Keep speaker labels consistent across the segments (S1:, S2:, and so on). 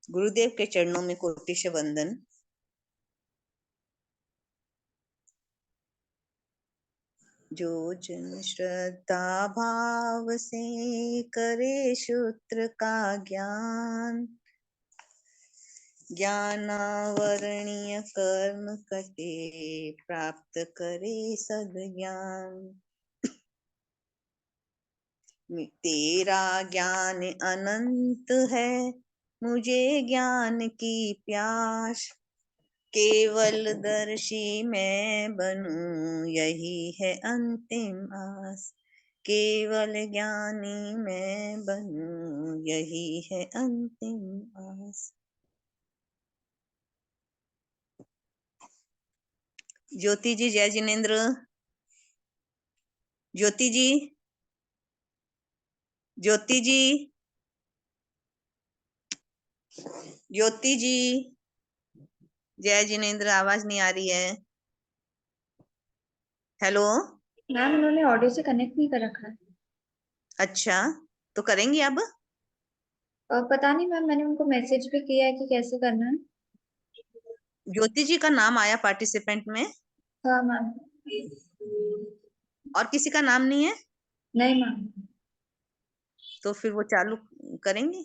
S1: गुरुदेव के चरणों में कोटि वंदन। जो जन श्रद्धा भाव से करे सूत्र का ज्ञान, ज्ञानावरणीय कर्म कटे प्राप्त करे सद्ज्ञान। तेरा ज्ञान अनंत है, मुझे ज्ञान की प्यास, केवल दर्शी मैं बनूं यही है अंतिम आस। केवल ज्ञानी मैं बनूं यही है अंतिम आस। ज्योति जी, जय जिनेन्द्र। ज्योति जी, ज्योति जी, ज्योति जी, जय जिनेन्द्र। आवाज नहीं आ रही है। हेलो
S2: मैम, उन्होंने ऑडियो से कनेक्ट नहीं कर रखा है।
S1: अच्छा, तो करेंगी अब?
S2: पता नहीं मैम, मैंने उनको मैसेज भी किया है कि कैसे करना है।
S1: ज्योति जी का नाम आया पार्टिसिपेंट में?
S2: हाँ मैम।
S1: और किसी का नाम नहीं है?
S2: नहीं मैम।
S1: तो फिर वो चालू करेंगे?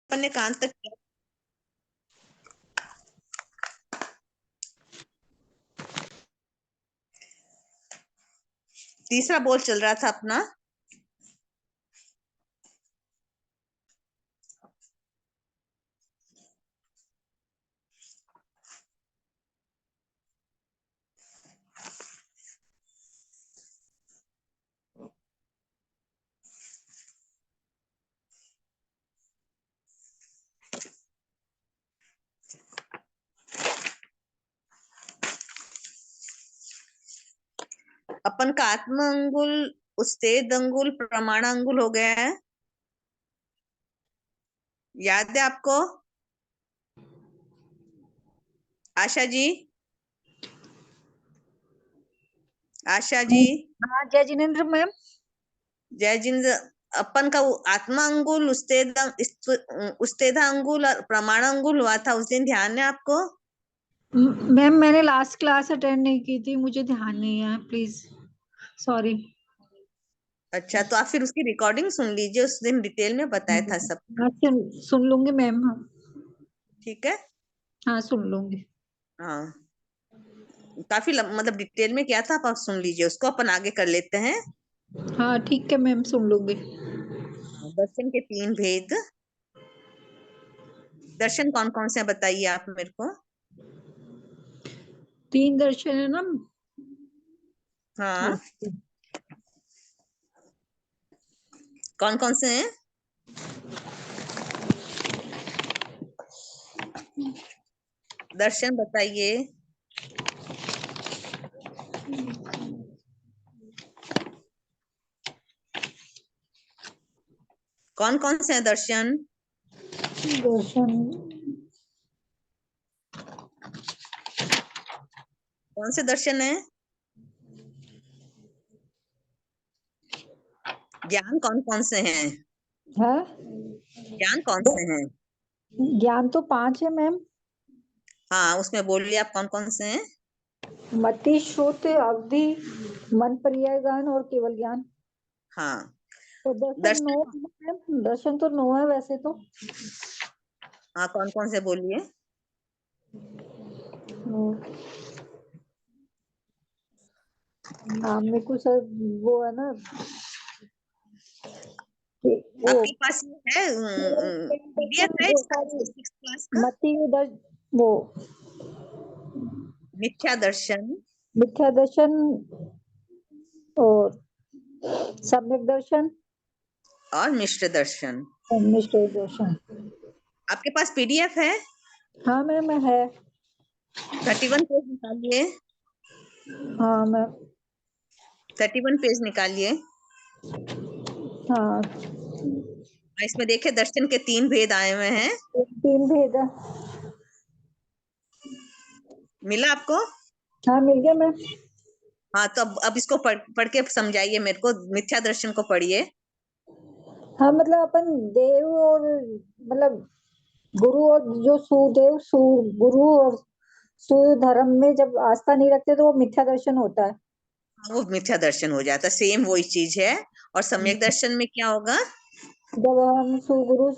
S1: अपन ने कहां तक किया? तीसरा बोल चल रहा था अपना। अपन का आत्म अंगुल, उस्तेद अंगुल, प्रमाण अंगुल हो गया है। याद है आपको? आशा जी, आशा जी,
S3: हाँ जय जिनेन्द्र मैम।
S1: जय जिनेन्द्र। अपन का आत्मा अंगुल, उस्तेदा अंगुल और प्रमाण अंगुल हुआ था उस दिन, ध्यान है आपको?
S3: मैम मैंने लास्ट क्लास अटेंड नहीं की थी, मुझे ध्यान नहीं है, प्लीज सॉरी।
S1: अच्छा, तो आप फिर उसकी रिकॉर्डिंग सुन लीजिए, उस दिन डिटेल में बताया था सब।
S3: हाँ सुन लूंगी मैम। हाँ
S1: ठीक है।
S3: हाँ सुन लूंगी।
S1: हाँ, काफी मतलब डिटेल में क्या था, आप सुन लीजिए उसको। अपन आगे कर लेते हैं।
S3: हाँ ठीक है मैम, सुन लूंगी।
S1: दर्शन के 3 भेद। दर्शन कौन कौन से हैं बताइए आप मेरे को।
S3: 3 दर्शन है ना?
S1: हाँ, कौन कौन से हैं? दर्शन बताइए। कौन कौन से हैं दर्शन?
S3: दर्शन
S1: कौन से दर्शन है? ज्ञान कौन कौन से हैं?
S3: है?
S1: ज्ञान कौन से हैं?
S3: ज्ञान तो 5 है मैम।
S1: हाँ, उसमें बोलिए आप कौन कौन से हैं?
S3: मति, श्रुति, अवधि, मन, पर्याय ज्ञान और केवल ज्ञान।
S1: हाँ,
S3: तो दर्शन 9
S1: दर्शन।
S3: है मैम, दर्शन तो 9 है वैसे तो।
S1: हाँ, कौन कौन से बोलिए।
S3: हाँ मेरे को सर वो है ना, वो
S1: आपके पास ये है पीडीएफ है इसका, 6 क्लास का?
S3: मति उधर वो
S1: मिथ्या दर्शन
S3: मिथ्या दर्शन और सम्यक दर्शन
S1: और मिश्र दर्शन।
S3: और मिश्र दर्शन।
S1: आपके पास पीडीएफ है?
S3: हाँ मैम है।
S1: 31 पेज निकालिए।
S3: हाँ मैम।
S1: 31 पेज निकालिए।
S3: हाँ,
S1: इसमें देखिए दर्शन के 3 भेद आए हुए हैं।
S3: 3 भेद है।
S1: मिला आपको?
S3: हाँ, मिल गया मैम।
S1: हाँ, तो अब इसको पढ़ के समझाइए मेरे को। मिथ्या दर्शन को पढ़िए।
S3: हाँ, मतलब अपन देव और मतलब गुरु और जो सुदेव गुरु और सुधर्म में जब आस्था नहीं रखते तो वो मिथ्या दर्शन होता है।
S1: वो मिथ्या दर्शन हो जाता है, सेम वही चीज है। और सम्यक दर्शन में क्या होगा?
S3: जब हम सुदेव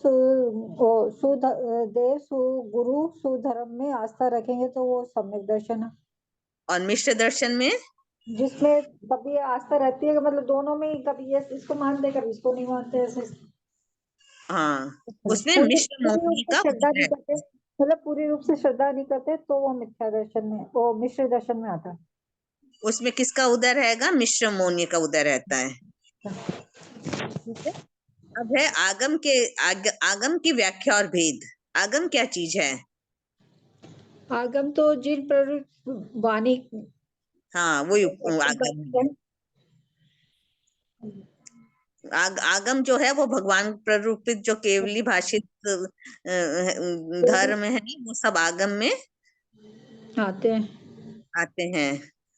S3: सुगुरु सुधर्म में आस्था रखेंगे तो वो सम्यक दर्शन है।
S1: और मिश्र दर्शन में?
S3: जिसमें कभी आस्था रहती है कि मतलब दोनों में ही, कभी ये इसको मानते कभी इसको नहीं मानते, ऐसे
S1: हाँ, उसमें
S3: पूरी
S1: मिश्र
S3: पूरी रूप
S1: मोहिनी
S3: से
S1: का
S3: श्रद्धा
S1: उदय
S3: नहीं
S1: है।
S3: करते, मतलब पूरी रूप से श्रद्धा नहीं करते तो वो मिथ्या दर्शन में, वो मिश्र दर्शन में आता है।
S1: उसमें किसका उदय रहेगा? मिश्र मोहिनी का उदय रहता है। ठीक है। अब है आगम की व्याख्या और भेद। आगम क्या चीज है?
S3: आगम तो जिन पर वाणी
S1: हाँ, वही आगम है। आगम जो है वो भगवान प्ररूपित जो केवली भाषित धर्म है, वो सब आगम में
S3: आते हैं।
S1: आते हैं।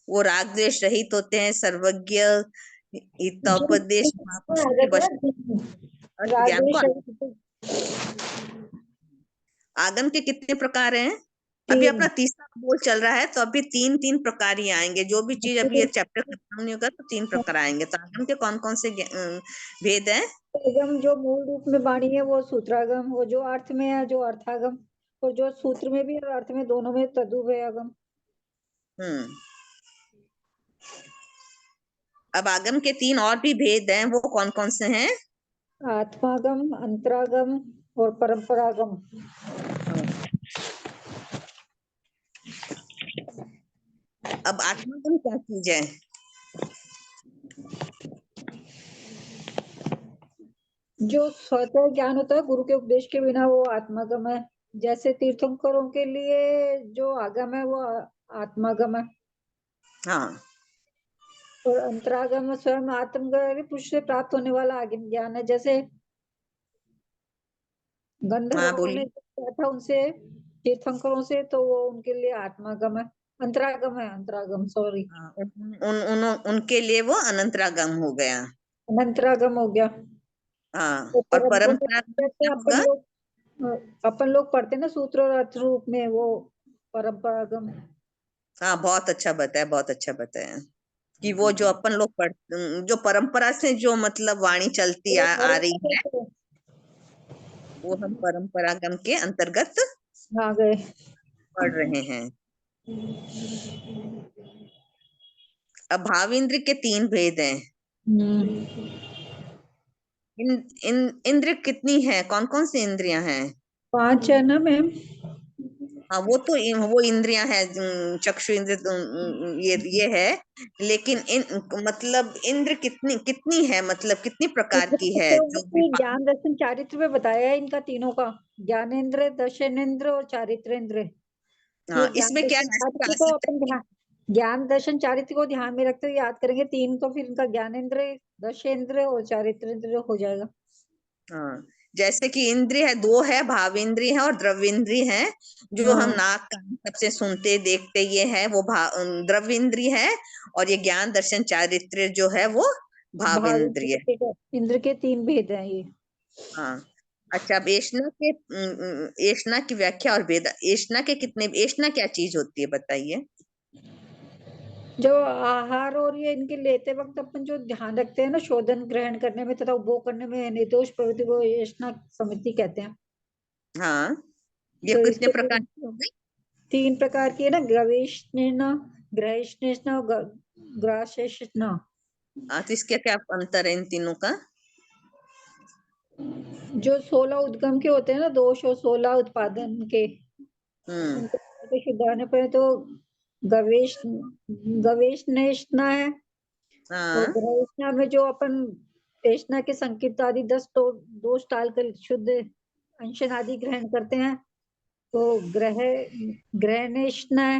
S1: वो राग द्वेष रहित होते हैं, सर्वज्ञ, हितोपदेश महापुरुषों के वश ज्ञान को। आगम के कितने प्रकार हैं? अभी अपना तीसरा बोल चल रहा है, तो अभी 3 प्रकार ही आएंगे। जो भी चीज अभी ये चैप्टर खत्म नहीं होगा तो 3 प्रकार आएंगे। तो आगम के कौन कौन से भेद हैं?
S3: आगम जो मूल रूप में वाणी है वो सूत्रागम, वो जो अर्थ में है जो अर्थागम, और जो सूत्र में भी और अर्थ में दोनों में तदुभय आगम।
S1: अब आगम के 3 और भी भेद हैं, वो कौन कौन से हैं?
S3: आत्मागम, अंतरागम और परंपरागम।
S1: अब आत्मागम क्या चीज है?
S3: जो स्वतः ज्ञान होता है गुरु के उपदेश के बिना, वो आत्मागम है। जैसे तीर्थंकरों के लिए जो आगम है वो आत्मागम है।
S1: हाँ,
S3: और अंतरागम स्वयं आत्मज्ञानी पुरुष से प्राप्त होने वाला आगम ज्ञान है। जैसे
S1: हाँ,
S3: गंधर्वों ने
S1: बोलिए।
S3: किया था उनसे, तीर्थंकरों से, तो वो उनके लिए आत्मागम है, अंतरागम है, अंतरागम सॉरी,
S1: हाँ, उनके लिए वो अनंतरागम हो गया।
S3: अंतरागम हो गया।
S1: हाँ,
S3: तो
S1: और
S3: परंपरा
S1: परंपरागम
S3: जैसे
S1: क्या होगा?
S3: अपन लोग पढ़ते हैं ना सूत्र और अर्थ रूप में, वो परंपरागम।
S1: हाँ, बहुत अच्छा बताया, बहुत अच्छा बताया। कि वो जो अपन लोग जो परंपरा से जो मतलब वाणी चलती आ रही है, वो हम परंपरागम के अंतर्गत
S3: आ गए।
S1: पढ़ रहे हैं। अब भावेंद्र के 3 भेद हैं। इंद्र कितनी है? कौन कौन सी इंद्रियां हैं?
S3: 5 है ना मैम?
S1: हाँ, वो तो वो इंद्रियां हैं, चक्षु इंद्र, ये है। लेकिन मतलब इंद्र कितनी कितनी है, मतलब कितनी प्रकार की है? जो
S3: ज्ञान दर्शन चारित्र में बताया है इनका तीनों का, ज्ञानेन्द्र, दर्शनेन्द्र और चारित्रेंद्र। ये
S1: हाँ,
S3: ज्ञान
S1: इसमें क्या
S3: दर्शन
S1: ऐसा आ
S3: चारित्र को
S1: सकता
S3: अपन
S1: है?
S3: ज्ञान दर्शन चारित्र को ध्यान में रखते हुए याद करेंगे 3, तो फिर इनका ज्ञानेन्द्र, दर्शेन्द्र और चारित्रेंद्र हो जाएगा।
S1: हाँ, जैसे कि इंद्रिय है, 2 है, भावेंद्रिय है और द्रव्येंद्रिय है। जो हम नाक कान सबसे सुनते देखते ये है, वो द्रव्येंद्रिय है। और ये ज्ञान दर्शन चारित्र्य जो है वो भावेंद्रिय है।
S3: इंद्र के 3 भेद हैं ये।
S1: हाँ, अच्छा। अब एषणा की व्याख्या और भेद। एषणा के कितने? एषणा क्या चीज होती है, बताइए।
S3: जो आहार और ये इनके लेते वक्त अपन जो ध्यान रखते हैं ना, शोधन ग्रहण करने में तथा उपभोग करने में निर्दोष प्रवृत्ति को एषणा समिति कहते हैं।
S1: हाँ, ये
S3: तो
S1: कितने
S3: इसके
S1: प्रकार की हो गई?
S3: 3 प्रकार की है ना, ग्रवेष्णा, ग्रहेष्णा और ग्रासेष्णा।
S1: तो इसके क्या अंतर है इन तीनों का?
S3: जो 16 उद्गम के होते हैं ना, दोष और 16 उत्पादन के, उनको शुद्धाने पर तो गवेश गवेशनेष्णा है। और
S1: हाँ,
S3: ग्रहेष्णा में जो अपन तृष्णा के संकेत आदि 10 तो दोष टाल कर शुद्ध अंशन आदि ग्रहण करते हैं, तो ग्रहेष्णा है।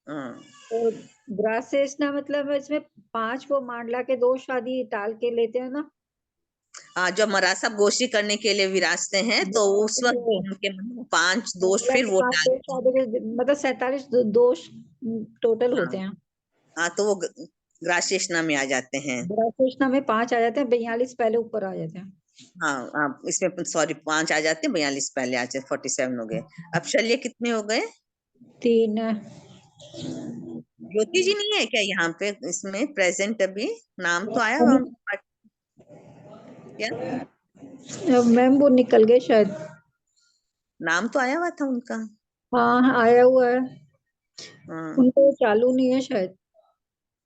S1: हाँ,
S3: और ग्रासेष्णा मतलब इसमें 5 वो मांडला के दोष आदि टाल के लेते हैं ना।
S1: जब मरासब गोष्ठी करने के लिए विराजते हैं तो उस वक्त उनके मन में 5 दोष
S3: मांडला
S1: फिर
S3: के
S1: वो
S3: 5
S1: टाल,
S3: दोष आदि मतलब 47 दोष टोटल होते हैं।
S1: तो वो ग्रासेशना में आ जाते हैं।
S3: कृष्णा में 5 आ जाते हैं, 42 पहले ऊपर आ जाते हैं।
S1: हाँ, इसमें सॉरी 5 आ जाते हैं, 42 पहले आ जाते, 47 हो गए। अब शल्य कितने हो गए?
S3: 3
S1: ज्योति जी नहीं है क्या यहाँ पे इसमें प्रेजेंट? अभी नाम तो आया हुआ क्या?
S3: मैम वो निकल गए शायद।
S1: नाम तो आया हुआ था उनका।
S3: हाँ आया हुआ है,
S1: हाँ,
S3: उनको चालू नहीं है शायद।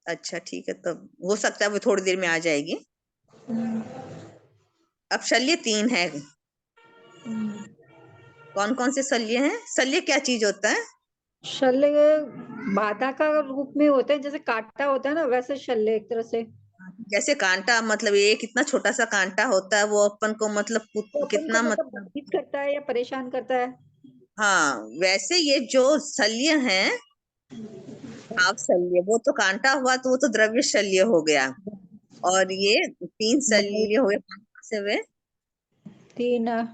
S1: अच्छा ठीक है, तब हो सकता है वो थोड़ी देर में आ जाएगी। अब शल्य 3 है। कौन कौन से शल्य हैं? शल्य क्या चीज होता है?
S3: शल्य बाधा का रूप में होते हैं, जैसे कांटा होता है ना, वैसे शल्य एक तरह से।
S1: जैसे कांटा, मतलब ये कितना छोटा सा कांटा होता है, वो अपन को मतलब
S3: तो अपन को
S1: कितना
S3: मतलब
S1: मतलब,
S3: बाधित करता है या परेशान करता है।
S1: हाँ वैसे ये जो शल्य हैं, भाव शल्य, वो तो कांटा हुआ तो वो तो द्रव्य शल्य हो गया। और ये 3 शल्य हुए, कौन से हुए?
S3: 3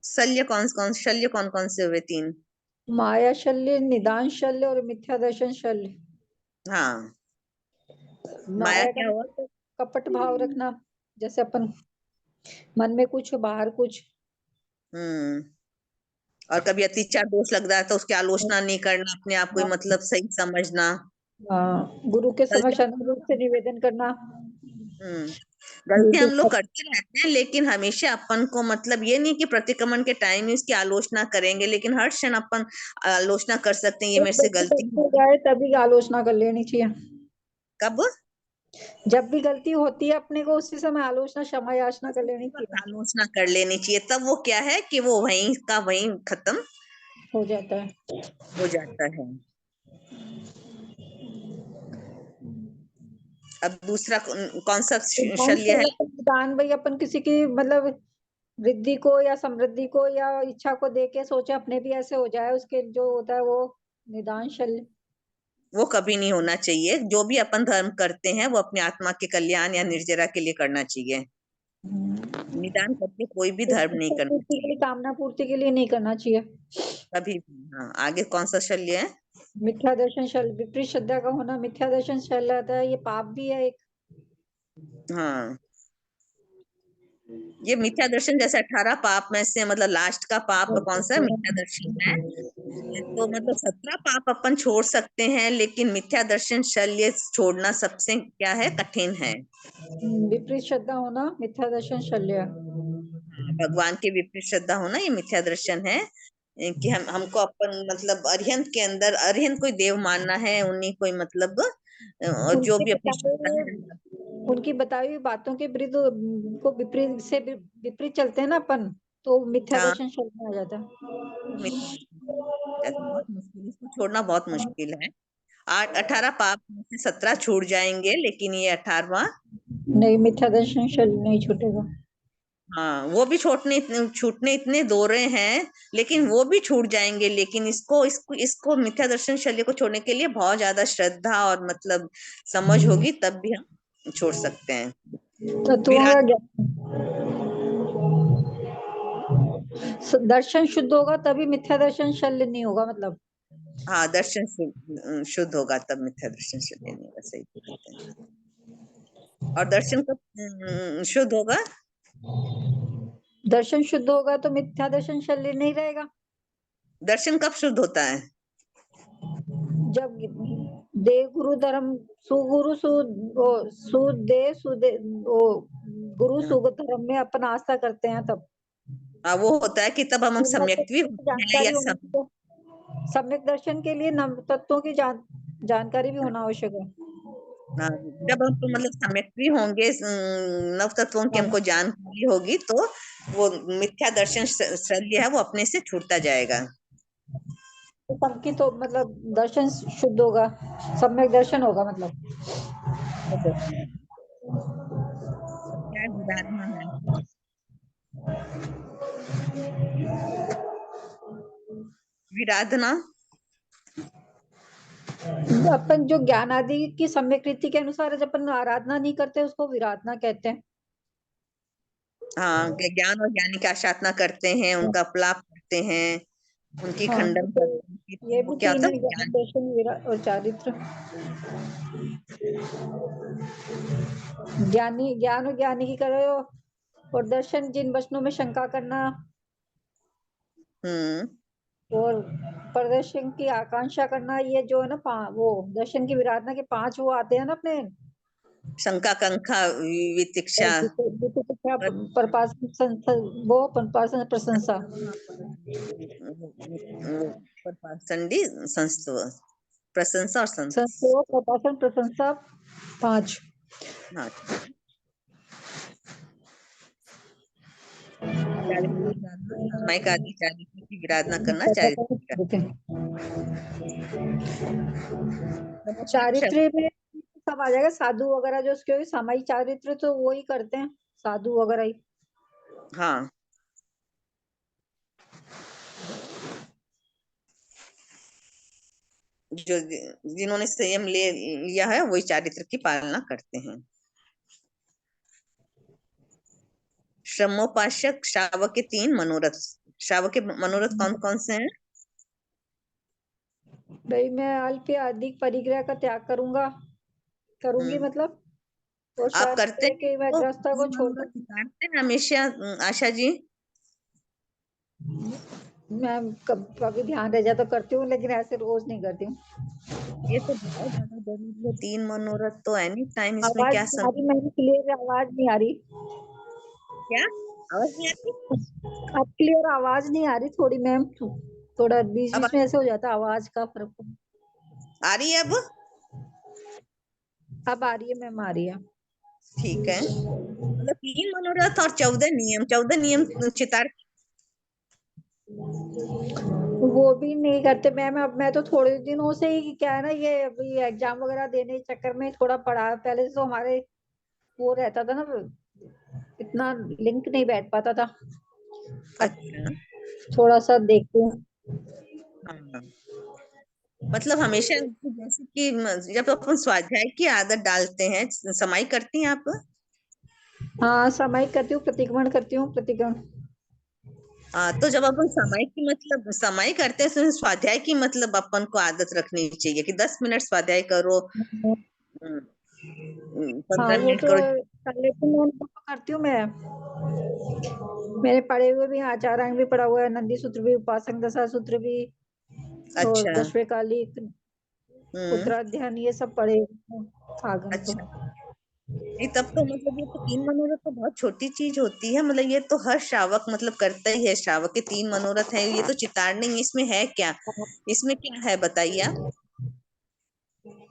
S1: शल्य कौन कौन, शल्य कौन कौन से हुए? 3।
S3: माया शल्य, निदान शल्य और मिथ्या दर्शन शल्य।
S1: हाँ, माया
S3: माया का
S1: क्या हुआ?
S3: मतलब कपट भाव रखना, जैसे अपन मन में कुछ बाहर कुछ।
S1: हम्म। और कभी अतिचार दोष लग रहा है तो उसकी आलोचना नहीं करना, अपने आप को ही मतलब सही समझना।
S3: गुरु के समक्ष
S1: गलतियां
S3: अनुरूप से निवेदन करना।
S1: हम्म गलतियां हम लोग करते रहते हैं, लेकिन हमेशा अपन को मतलब ये नहीं कि प्रतिक्रमण के टाइम ही उसकी आलोचना करेंगे, लेकिन हर क्षण अपन आलोचना कर सकते हैं, ये मेरे से गलती
S3: हो
S1: हुई।
S3: जाए तभी आलोचना कर लेनी चाहिए।
S1: कब?
S3: जब भी गलती होती है अपने को उसी समय आलोचना क्षमा याचना
S1: बस
S3: कर
S1: उसी
S3: लेनी
S1: वक्त
S3: चाहिए,
S1: आलोचना कर लेनी चाहिए, तब वो क्या है कि वो वहीं का वहीं खत्म
S3: हो जाता है।
S1: हो जाता है। अब दूसरा कौन सा
S3: दान
S1: शल्य है?
S3: दान भाई अपन किसी की मतलब वृद्धि को या समृद्धि को या इच्छा को देख के सोचे अपने भी ऐसे हो जाए, उसके जो होता है वो निदान शल्य।
S1: वो कभी नहीं होना चाहिए। जो भी अपन धर्म करते हैं वो अपने आत्मा के कल्याण या निर्जरा के लिए करना चाहिए। निदान करके कोई भी धर्म नहीं
S3: इच्छा
S1: करना
S3: पूर्ति के लिए,
S1: चाहिए
S3: कामना पूर्ति के लिए नहीं करना चाहिए।
S1: कभी भी। हाँ, आगे कौन सा शल्य है?
S3: मिथ्या दर्शन शल्य, विपरीत श्रद्धा का होना मिथ्या दर्शन शल्य आता है, ये पाप भी है एक।
S1: हाँ, ये मिथ्या दर्शन जैसे 18 पाप में से मतलब लास्ट का पाप कौन सा है? मिथ्या दर्शन है। तो मतलब 17 पाप अपन छोड़ सकते हैं, लेकिन मिथ्या दर्शन शल्य छोड़ना सबसे क्या है, कठिन है।
S3: विपरीत श्रद्धा होना मिथ्या दर्शन शल्य।
S1: भगवान के विपरीत श्रद्धा होना ये मिथ्या दर्शन है। कि हमको अपन मतलब अरिहंत के अंदर अरिहंत कोई देव मानना है, उन्हीं कोई मतलब और जो
S3: उनके
S1: भी अपनी
S3: बताए
S1: श्रद्धा
S3: हुए
S1: है।
S3: उनकी बताई हुई बातों के विरुद्ध को विपरीत से विपरीत चलते हैं ना अपन, तो मिथ्या
S1: हाँ,
S3: दर्शन शल्य में आ जाता है।
S1: वो मिथ्या दर्शन जैसे बहुत मुश्किल, इसको छोड़ना बहुत मुश्किल है। 18 पाप में से 17 छूट जाएंगे, लेकिन ये 18वां,
S3: नहीं, मिथ्या दर्शन शल्य नहीं छूटेगा।
S1: हाँ वो भी छूटने इतने दोरे हैं, लेकिन वो भी छूट जाएंगे। लेकिन इसको मिथ्या दर्शन शल्य को छोड़ने के लिए बहुत ज्यादा श्रद्धा और मतलब समझ होगी, तब भी हम छोड़ सकते हैं।
S3: तत्वों का
S1: विराट
S3: दर्शन शुद्ध होगा तभी मिथ्या दर्शन शल्य नहीं होगा मतलब।
S1: हाँ, दर्शन शुद्ध होगा तब मिथ्या दर्शन शल्य नहीं होगा, सही बात है। और दर्शन कब शुद्ध होगा?
S3: दर्शन शुद्ध होगा तो मिथ्या दर्शन शल्य नहीं रहेगा।
S1: दर्शन कब शुद्ध होता है?
S3: जब देव गुरु धर्म सुगुरु सुदेव सुदे वो गुरु
S1: हाँ,
S3: सुग धर्म में अपन आस्था करते हैं तब।
S1: वो होता है कि तब हम
S3: नव
S1: सम्यक भी
S3: तत्वों की
S1: होते हैं, या
S3: जानकारी होनी
S1: सब
S3: चाहिए। सम्यक दर्शन के लिए नव तत्वों की जानकारी भी होना आवश्यक है।
S1: हाँ, जब हम तो मतलब सम्यक भी होंगे, नव तत्वों की हमको जानकारी होगी, तो वो मिथ्या दर्शन शल्य है वो अपने से छूटता जाएगा।
S3: तो सबकी तो मतलब दर्शन शुद्ध होगा, सम्यक दर्शन होगा मतलब।
S1: अब क्या विराधना है? विराधना
S3: अपन जो ज्ञान आदि की सम्यक रीति के अनुसार जब अपन आराधना नहीं करते उसको विराधना कहते हैं।
S1: हाँ, ज्ञान और ज्ञानी की आराधना करते हैं, उनका अपलाप करते हैं, उनकी
S3: हाँ,
S1: खंडन
S3: तो
S1: करते हैं,
S3: ये
S1: वो
S3: भी
S1: क्या
S3: तीन
S1: होता
S3: है,
S1: है
S3: ज्ञान,
S1: ज्ञान।
S3: दर्शन, और चारित्र। ज्ञानी, ज्ञान और ज्ञानी की करो, और दर्शन जिन वचनों में शंका करना,
S1: हम्म।
S3: और प्रदर्शन की आकांक्षा करना, ये जो है ना वो दर्शन की विराधना के 5 वो आते हैं ना अपने।
S1: शंका, कंखा, वितिक्षा,
S3: प्रपासन, वो प्रपासन प्रशंसा।
S1: संधि, संस्तव, प्रशंसा और
S3: संतोष, प्रपासन, प्रशंसा, 5।
S1: हाँ, चारित्रिक विराधना, सामायिक आदि चारित्रिक की विराधना करना चारित्रिक।
S3: चारित्र में सब आ जाएगा, साधु वगैरह जो उसके सामायिक चारित्र तो वो ही करते हैं, साधु वगैरह ही।
S1: हाँ, जो जिन्होंने संयम ले लिया है वही चारित्र की पालना करते हैं। श्रमोपासक श्रावक के 3 मनोरथ। श्रावक के मनोरथ कौन कौन से हैं?
S3: भाई मैं अल्प या अधिक परिग्रह का त्याग करूंगी मतलब, और
S1: आप करते
S3: शास्त्र
S1: हैं
S3: के मैं
S1: तो
S3: गृहस्था को
S1: 3
S3: छोड़कर।
S1: मनोरथ उतारते हैं हमेशा, आशा जी?
S3: मैं कभी ध्यान रह जाता तो करती हूँ, लेकिन ऐसे रोज नहीं करती हूँ।
S1: ये तो बहुत ज्यादा जरूरी है, 3 मनोरथ तो एनी टाइम, इसमें
S3: आवाज
S1: क्या
S3: नहीं आ
S1: समय।
S3: रही, मैंने क्लियर आवाज नहीं आ रही।
S1: क्या आवाज नहीं आती?
S3: अब क्लियर आवाज नहीं आ रही थोड़ी मैम, थोड़ा बीच
S1: अब
S3: बीच में ऐसे हो जाता है, आवाज का फर्क।
S1: आ रही है अब?
S3: अब आ रही है मैम, आ रही है।
S1: ठीक है, मतलब 3 मनोरथ और 14 नियम, 14 नियम चितार।
S3: वो भी नहीं करते मैम। अब मैं तो थोड़े दिनों से ही, क्या है ना, ये अभी एग्जाम वगैरह देने के चक्कर में थोड़ा पढ़ा, पहले से तो हमारे वो रहता था ना, इतना लिंक नहीं बैठ पाता था। अब
S1: अच्छा।
S3: थोड़ा सा देखती हूँ।
S1: हाँ, मतलब हमेशा जैसे कि जब अपन स्वाध्याय की आदत डालते हैं, समाई करती हैं आप?
S3: हाँ, सामायिक करती हूँ, प्रतिक्रमण करती हूँ, प्रतिक्रमण।
S1: तो जब अपन समाई की मतलब समाई करते हैं तो स्वाध्याय की मतलब अपन को आदत रखनी चाहिए कि 10 मिनट स्वाध्याय करो, 15
S3: हाँ, वो
S1: मिनट
S3: तो
S1: करो।
S3: लेकिन मैं उनको तो करती हूँ मैं। मेरे पढ़े हुए भी हैं, आचार्यांग भी पढ़ा हुआ है, नंदी सूत्र भी, उपासक दशा सूत्र भी, और
S1: अच्छा।
S3: दशवे कालिक,
S1: हम्म।
S3: उत्तराध्यान, ये सब पढ़े हुए हैं, आगम तो।
S1: अच्छा, नहीं तब तो मतलब ये तो 3 मनोरथ तो बहुत छोटी चीज होती है, मतलब ये तो हर श्रावक मतलब करता ही है। श्रावक के 3 मनोरथ है, ये तो चितारनी, इसमें है क्या? इसमें क्या है बताइए आप?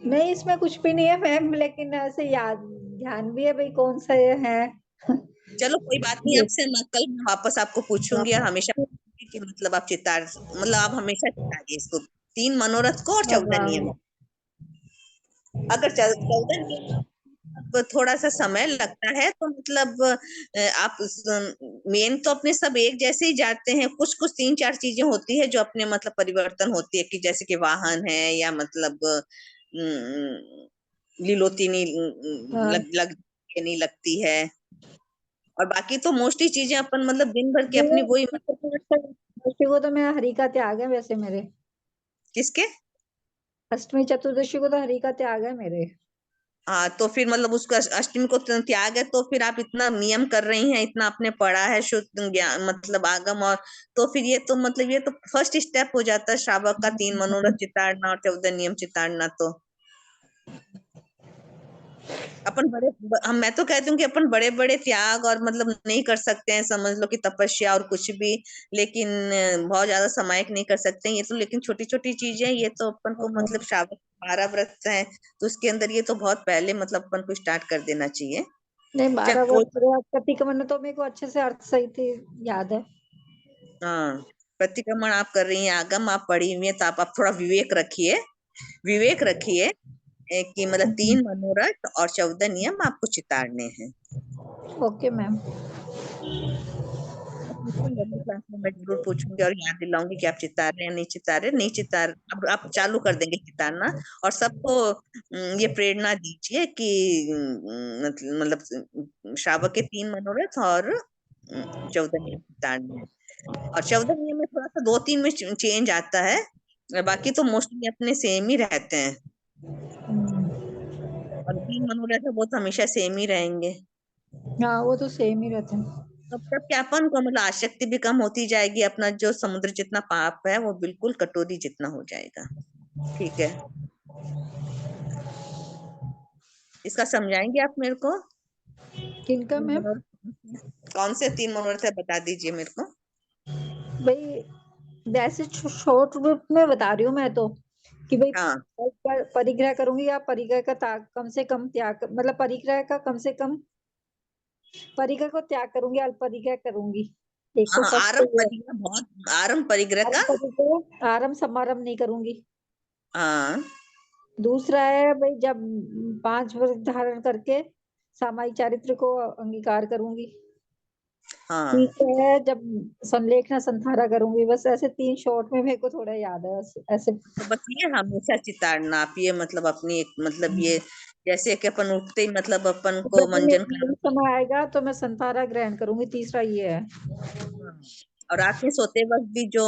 S3: नहीं, इसमें कुछ भी नहीं है मैम, लेकिन ऐसे याद ध्यान भी है भाई, कौन सा ये है।
S1: चलो कोई बात नहीं,
S3: ये
S1: आपसे मैं कल वापस आपको पूछूंगी, और हमेशा पूछूंगी कि मतलब आप चितार, मतलब आप हमेशा चितारिए इसको, 3 मनोरथ को और 14 नियम। अगर 14 नियम अब थोड़ा सा समय लगता है तो मतलब आप मेन तो अपने सब एक जैसे ही जाते हैं, कुछ कुछ 3 4 चीजें होती है जो अपने मतलब परिवर्तन होती है, कि जैसे कि वाहन है, या मतलब लीलोती
S3: हाँ,
S1: नहीं लगती है। और बाकी तो मोस्टली चीजें अपन मतलब दिन भर की अपनी वही
S3: अष्टमी को तो मैं हरि का त्याग है वैसे मेरे।
S1: किसके।
S3: अष्टमी चतुर्दशी को तो हरि का त्याग है मेरे।
S1: हाँ, तो फिर मतलब उसका अष्टमी को त्याग है, तो फिर आप इतना नियम कर रही हैं, इतना आपने पढ़ा है शुद्ध ज्ञान मतलब आगम, और तो फिर ये तो मतलब ये तो फर्स्ट स्टेप हो जाता है श्रावक का, 3 मनोरथ चिताड़ना और 14 नियम चिताड़ना। तो अपन मैं तो कहती हूँ कि अपन बड़े बड़े त्याग और मतलब नहीं कर सकते हैं, समझ लो कि तपस्या और कुछ भी, लेकिन बहुत ज्यादा सामायिक नहीं कर सकते हैं ये तो, लेकिन छोटी छोटी चीजें ये तो अपन को मतलब श्रावक 12 व्रत है, तो उसके अंदर ये तो बहुत पहले मतलब अपन को स्टार्ट कर देना चाहिए।
S3: नहीं,
S1: चाहे
S3: 12
S1: कोई।
S3: वर्ष प्रतिक्रमण तो मेरे को अच्छे से अर्थ सही थी, याद है।
S1: हाँ, प्रतिक्रमण आप कर रही हैं, आगम आप पढ़ी हुई हैं, तो आप थोड़ा विवेक रखिए, विवेक रखिए कि मतलब 3 मनोरथ और 14 नियम आपको चितारने हैं।
S3: Okay ma'am.
S1: क्लास में मैं जरूर पूछूंगी और याद दिलाऊंगी कि आप चिता रहे हैं, नहीं चिता रहे, नहीं चिता। अब आप चालू कर देंगे चितारना, और सबको ये प्रेरणा दीजिए कि मतलब श्रावक के 3 मनोरथ और 14 नियम चितारने हैं। और 14 नियम में थोड़ा सा 2-3 में चेंज आता है, बाकी तो मोस्टली अपने सेम ही रहते हैं। और 3 मनोरथ है वो तो हमेशा सेम ही रहेंगे।
S3: हाँ वो तो सेम ही रहते हैं।
S1: तब तक क्या अपन को मतलब आसक्ति भी कम होती जाएगी, अपना जो समुद्र जितना पाप है वो बिल्कुल कटोरी जितना हो जाएगा। ठीक है, इसका समझाएंगे आप मेरे को?
S3: किनका
S1: 3
S3: मैम?
S1: मनोरथ कौन से 3 मनोरथ है, बता दीजिए मेरे को।
S3: भाई वैसे शॉर्ट रूप में बता रही हूँ मैं तो, कि भाई
S1: हाँ
S3: परिग्रह करूंगी या परिग्रह का कम से कम त्याग, मतलब परिग्रह का कम से कम, परिग्रह को त्याग करूंगी, अल्प परिग्रह करूंगी। एक तो
S1: हाँ,
S3: फर्स्ट तो
S1: आरंभ
S3: ये है।
S1: परिग्रह, बहुत आरंभ परिग्रह का।
S3: अल्प परिग्रह आरंभ समारंभ नहीं करूंगी।
S1: हाँ
S3: दूसरा है भाई जब 5 वर्ष धारण करके सामायिक चारित्र को अंगीकार करूंगी।
S1: हाँ,
S3: ठीक है, जब संलेखना संथारा करूंगी। बस ऐसे 3 शॉर्ट में मेरे को थोड़ा याद है, ऐसे।
S1: तो बस ये हमेशा चिताड़ना आप, ये मतलब अपनी एक मतलब ये जैसे कि अपन उठते ही मतलब अपन को
S3: जब भी
S1: मंजन
S3: मेरे लिए
S1: करना।
S3: समय आएगा तो मैं संथारा ग्रहण करूंगी। तीसरा ये है।
S1: हाँ। और रात में सोते वक्त भी जो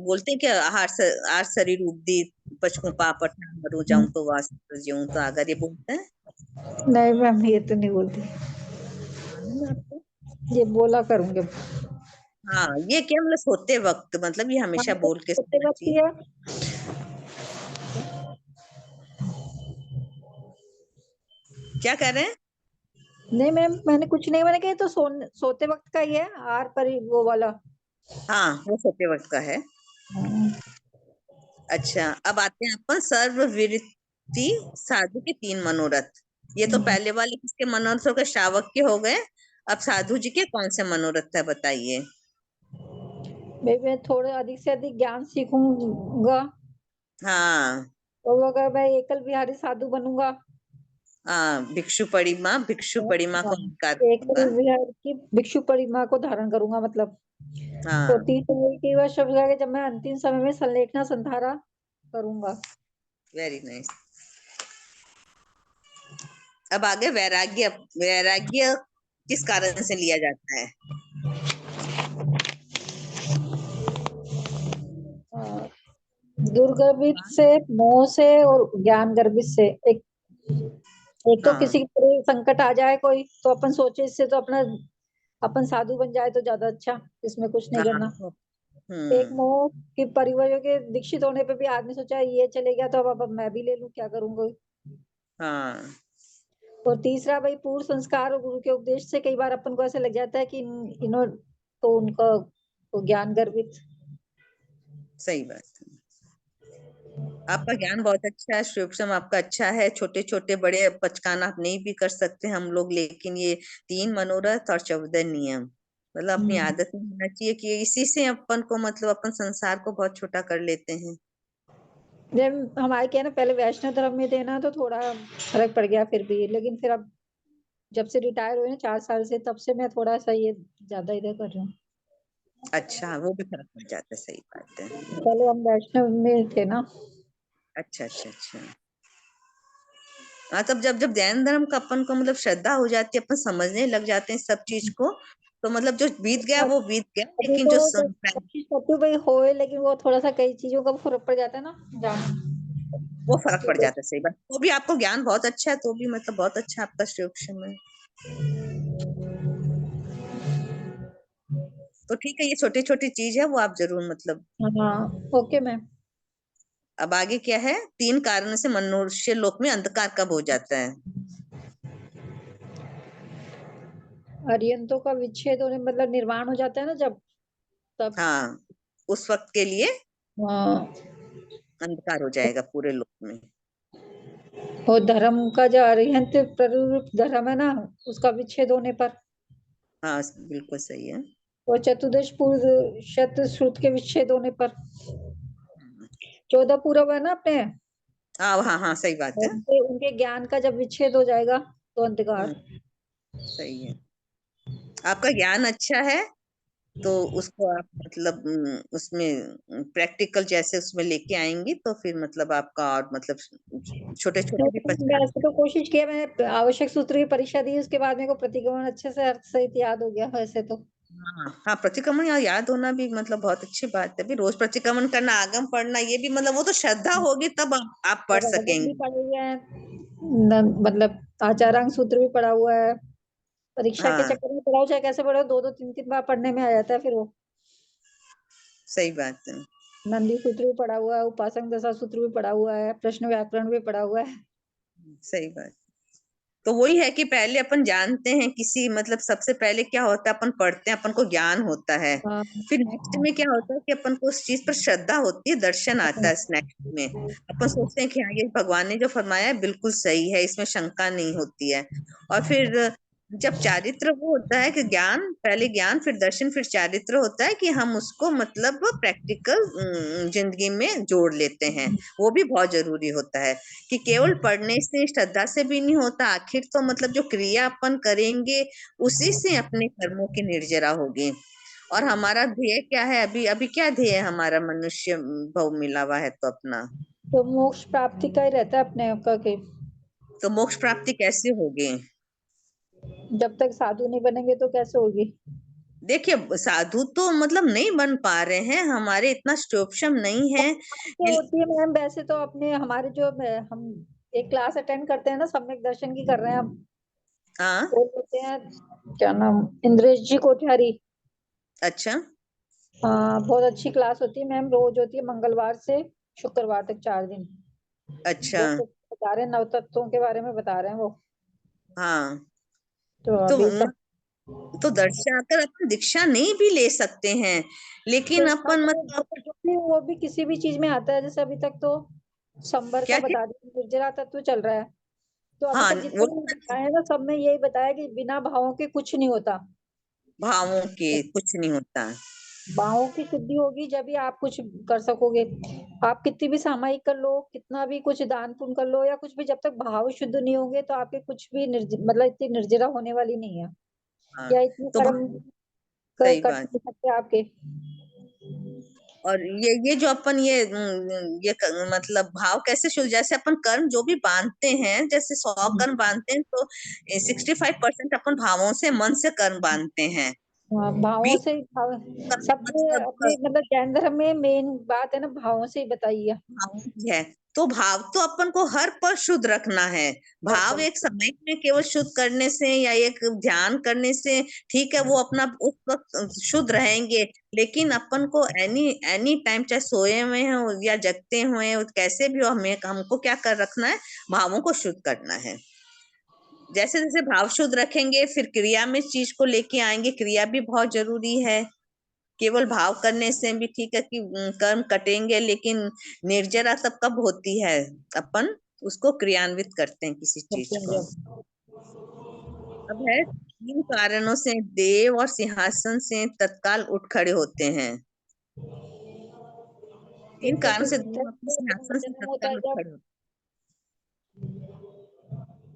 S1: बोलते हैं कि आहार शरीर उपदी, पचकू पापट मरू जाऊं तो वास्तु जीऊं तो अगर, ये बोलते हैं।
S3: नहीं मैम, ये तो नहीं बोलती।
S1: मालूम है आपको?
S3: ये बोला करूंगी।
S1: हाँ, ये क्या मतलब सोते वक्त, मतलब ये
S3: हाँ
S1: हमेशा
S3: तो
S1: बोल के
S3: सोते
S1: सोना
S3: वक्त ही
S1: चाहिए।
S3: है।
S1: क्या कर रहे हैं?
S3: नहीं मैम, मैंने कुछ नहीं, मैंने कहा ये तो सोते वक्त का ही है, आर पर वो वाला।
S1: हाँ, वो सोते वक्त का है।
S3: हाँ।
S1: अच्छा, अब आते हैं अपन सर्वविरति साधु के 3 मनोरथ। ये तो पहले वाले किसके मनोरथ हो गए, श्रावक के हो गए। अब साधु जी के कौन से मनोरथ है बताइए।
S3: भाई मैं थोड़ा अधिक से अधिक ज्ञान सीखूंगा,
S1: हाँ
S3: और अगर मैं एकल विहारी साधु बनूंगा।
S1: हाँ, भिक्षु परिमा
S3: हाँ,
S1: को अंगीकार
S3: एकल
S1: करूंगा।
S3: विहार की भिक्षु परिमा को धारण करूंगा मतलब। तो
S1: हाँ,
S3: तीसरा ये कि वह शब्द है कि जब मैं अंतिम समय में संलेखना संधारा करूंगा।
S1: Very nice. अब आगे वैराग्य। वैराग्य किस कारण से लिया जाता है?
S3: दुर्गर्भित से, मोह से और ज्ञान गर्भित से। एक एक तो
S1: हाँ
S3: किसी तरह संकट आ जाए कोई, तो अपन सोचे इससे तो अपना अपन साधु बन जाए तो ज्यादा अच्छा, इसमें कुछ नहीं
S1: हाँ।
S3: करना। एक
S1: हम्म।
S3: मोह कि परिवार के दीक्षित होने पे भी आदमी सोचा ये चले गया तो अब मैं भी ले लूं, क्या करूंगा।
S1: हाँ,
S3: और तीसरा भाई पूर्व संस्कार और गुरु के उपदेश से कई बार अपन को ऐसे लग जाता है कि इन्हों तो उनका तो ज्ञान गर्भित।
S1: सही बात है। आपका ज्ञान बहुत अच्छा है, सूक्ष्म आपका अच्छा है, छोटे छोटे बड़े पचकाना आप नहीं भी कर सकते हम लोग, लेकिन ये 3 मनोरथ और 14 नियम मतलब अपनी
S3: हम्म।
S1: आदत में होना चाहिए कि इसी से अपन को मतलब अपन संसार को बहुत छोटा कर लेते हैं।
S3: जब हमारे क्या है ना, पहले वैष्णव धर्म में थे ना तो थोड़ा फर्क पड़ गया फिर भी, लेकिन फिर अब जब से रिटायर हुए ना 4 साल से, तब से मैं थोड़ा सा ये ज्यादा इधर कर रही हूँ।
S1: अच्छा, वो भी फर्क पड़ जाता है, सही बात है।
S3: पहले हम वैष्णव में थे ना।
S1: अच्छा अच्छा अच्छा। हाँ, तब जब जब जैन धर्म का अपन को मतलब श्रद्धा हो जाती है, अपन समझने लग जाते हैं सब चीज को, तो मतलब जो बीत गया वो बीत गया,
S3: अभी
S1: लेकिन
S3: तो
S1: जो
S3: कोशिश करती हूँ भाई होए, लेकिन वो थोड़ा सा कई चीजों का फर्क पड़ जाता है ना, जान।
S1: वो फर्क पड़ जाता है, सही बात। तो भी आपको ज्ञान बहुत अच्छा है, तो भी मतलब बहुत अच्छा आपका सूक्ष्म है। तो ठीक है, ये छोटी छोटी चीज है, वो आप जरूर मतलब।
S3: हाँ ओके मैम।
S1: अब आगे क्या है, 3 कारणों से मनुष्य लोक में अंधकार कब हो जाता है?
S3: अर्यंतों का विच्छेद होने मतलब निर्वाण हो जाता है ना जब, तब।
S1: हाँ, उस वक्त के लिए
S3: हाँ।
S1: अंधकार हो जाएगा पूरे लोक में।
S3: और धर्म का जो अरिहंत प्ररूप धर्म है ना, उसका विच्छेद होने पर।
S1: हाँ, बिल्कुल सही है।
S3: और चतुर्दश पूर्व शत श्रुत के विच्छेद होने पर। 14 पूरब है ना अपने,
S1: हाँ हाँ हाँ, सही बात है।
S3: उनके उनके ज्ञान का जब विच्छेद हो जाएगा तो
S1: हम्म,
S3: अंधकार।
S1: सही है। आपका ज्ञान अच्छा है, तो उसको आप मतलब उसमें प्रैक्टिकल जैसे उसमें लेके आएंगी तो फिर मतलब आपका और मतलब छोटे छोटे भी
S3: वैसे तो कोशिश किया मैंने, आवश्यक सूत्र की परीक्षा दी, उसके बाद मेरे को प्रतिगमन अच्छे से अर्थ सहित याद हो गया वैसे तो।
S1: हाँ हाँ, प्रतिक्रमण याद होना भी मतलब बहुत अच्छी बात है। भी रोज प्रतिक्रमण करना, आगम पढ़ना, ये भी मतलब वो तो श्रद्धा होगी तब आप पढ़
S3: और आगम भी
S1: सकेंगे।
S3: पढ़े हुए हैं, मतलब आचारांग सूत्र भी पढ़ा हुआ है। परीक्षा के
S1: हाँ
S3: चक्कर में पढ़ाओ चाहे कैसे पढ़ो, 2-2 3-3 बार पढ़ने में आ जाता है फिर वो।
S1: सही बात है।
S3: नंदी सूत्र भी पढ़ा हुआ है, उपासक दशा सूत्र भी पढ़ा हुआ है, प्रश्न व्याकरण भी पढ़ा हुआ है।
S1: सही बात। तो वही है कि पहले अपन जानते हैं किसी मतलब सबसे पहले क्या होता है, अपन पढ़ते हैं, अपन को ज्ञान होता है।
S3: हाँ
S1: फिर नेक्स्ट में क्या होता है कि अपन को उस चीज पर श्रद्धा होती है, दर्शन आता है नेक्स्ट में। अपन सोचते हैं कि हाँ ये भगवान ने जो फरमाया है बिल्कुल सही है, इसमें शंका नहीं होती है। और फिर जब चारित्र वो होता है कि ज्ञान, पहले ज्ञान फिर दर्शन फिर चारित्र होता है कि हम उसको मतलब प्रैक्टिकल जिंदगी में जोड़ लेते हैं। वो भी बहुत जरूरी होता है कि केवल पढ़ने से श्रद्धा से भी नहीं होता। आखिर तो मतलब जो क्रिया अपन करेंगे उसी से अपने कर्मों की निर्जरा होगी। और हमारा ध्येय क्या है, अभी अभी क्या ध्येय है हमारा, मनुष्य भाव मिला हुआ है तो अपना।
S3: तो मोक्ष प्राप्ति का ही रहता है अपने का के।
S1: तो मोक्ष प्राप्ति कैसे होगी?
S3: जब तक साधु नहीं बनेंगे तो कैसे होगी?
S1: देखिए साधु तो मतलब नहीं बन पा रहे हैं, हमारे इतना स्टोपशम नहीं है।
S3: क्या होती है मैम, वैसे तो अपने हमारे जो हम एक क्लास अटेंड करते हैं ना, सम्यक दर्शन की कर रहे हैं हम,
S1: हाँ।
S3: वो होते हैं, क्या नाम, इंद्रेश जी कोठारी।
S1: अच्छा
S3: हाँ, बहुत अच्छी क्लास होती है मैम, रोज होती है मंगलवार से शुक्रवार तक 4 दिन।
S1: अच्छा।
S3: वो कुछ बता रहे हैं, नवतत्वों के बारे में बता रहे हैं वो।
S1: हाँ
S3: तो
S1: तो
S3: अभी सब
S1: तो दर्शाकर अपन दीक्षा नहीं भी ले सकते हैं, लेकिन अपन मतलब
S3: वो भी किसी भी चीज में आता है, जैसे अभी तक तो संबर का
S1: क्या क्या।
S3: बता दिया, निर्जरा तत्व चल रहा है। तो अभी
S1: हाँ
S3: तक
S1: वो
S3: जितने भी बताया है ना, सब में यही बताया कि बिना भावों के कुछ नहीं होता।
S1: भावों के कुछ नहीं होता।
S3: भावों की शुद्धि होगी जब भी आप कुछ कर सकोगे। आप कितनी भी सामायिक कर लो, कितना भी कुछ दान पुण्य कर लो या कुछ भी, जब तक भाव शुद्ध नहीं होंगे तो आपके कुछ भी मतलब इतनी निर्जरा होने वाली नहीं है,
S1: हाँ
S3: या इतने
S1: तो
S3: कर्म
S1: सही
S3: कर
S1: बात।
S3: नहीं सकते आपके।
S1: और ये जो अपन मतलब भाव कैसे शुरू, जैसे अपन कर्म जो भी बांधते हैं, जैसे 100 कर्म बांधते हैं तो 65% अपन भावों से, मन से कर्म बांधते हैं।
S3: हाँ, भावों
S1: बीस
S3: से भाव, सबसे
S1: मतलब
S3: अपने मतलब जैन धर्म में मेन बात है ना, भावों से ही बताइए।
S1: भावों की है। तो भाव तो अपन को हर पल शुद्ध रखना है।
S3: हर
S1: भाव
S3: पल
S1: एक समय में केवल शुद्ध करने से या एक ध्यान करने से ठीक है, वो अपना उस वक्त शुद्ध रहेंगे। लेकिन अपन को एनी एनी टाइम, चाहे सोए हुए हो या जगते हुए हो, कैसे भी हो, हमें हमको क्या कर रखना है, भावों को शुद्ध करना है। जैसे जैसे भाव शुद्ध रखेंगे फिर क्रिया में इस चीज को लेके आएंगे, क्रिया भी बहुत जरूरी है। केवल भाव करने से भी ठीक है कि कर्म कटेंगे, लेकिन निर्जरा तब कब होती है, अपन उसको क्रियान्वित करते हैं किसी
S3: करते
S1: चीज
S3: हैं
S1: को।
S3: जब।
S1: अब है, 3 कारणों से देव और सिंहासन से तत्काल उठ खड़े होते हैं। तीन
S3: एक तो
S1: कारण से देव अपने सिंहासन से
S3: जन्म होता
S1: तत्काल
S3: है
S1: उठ
S3: जब,
S1: खड़े होते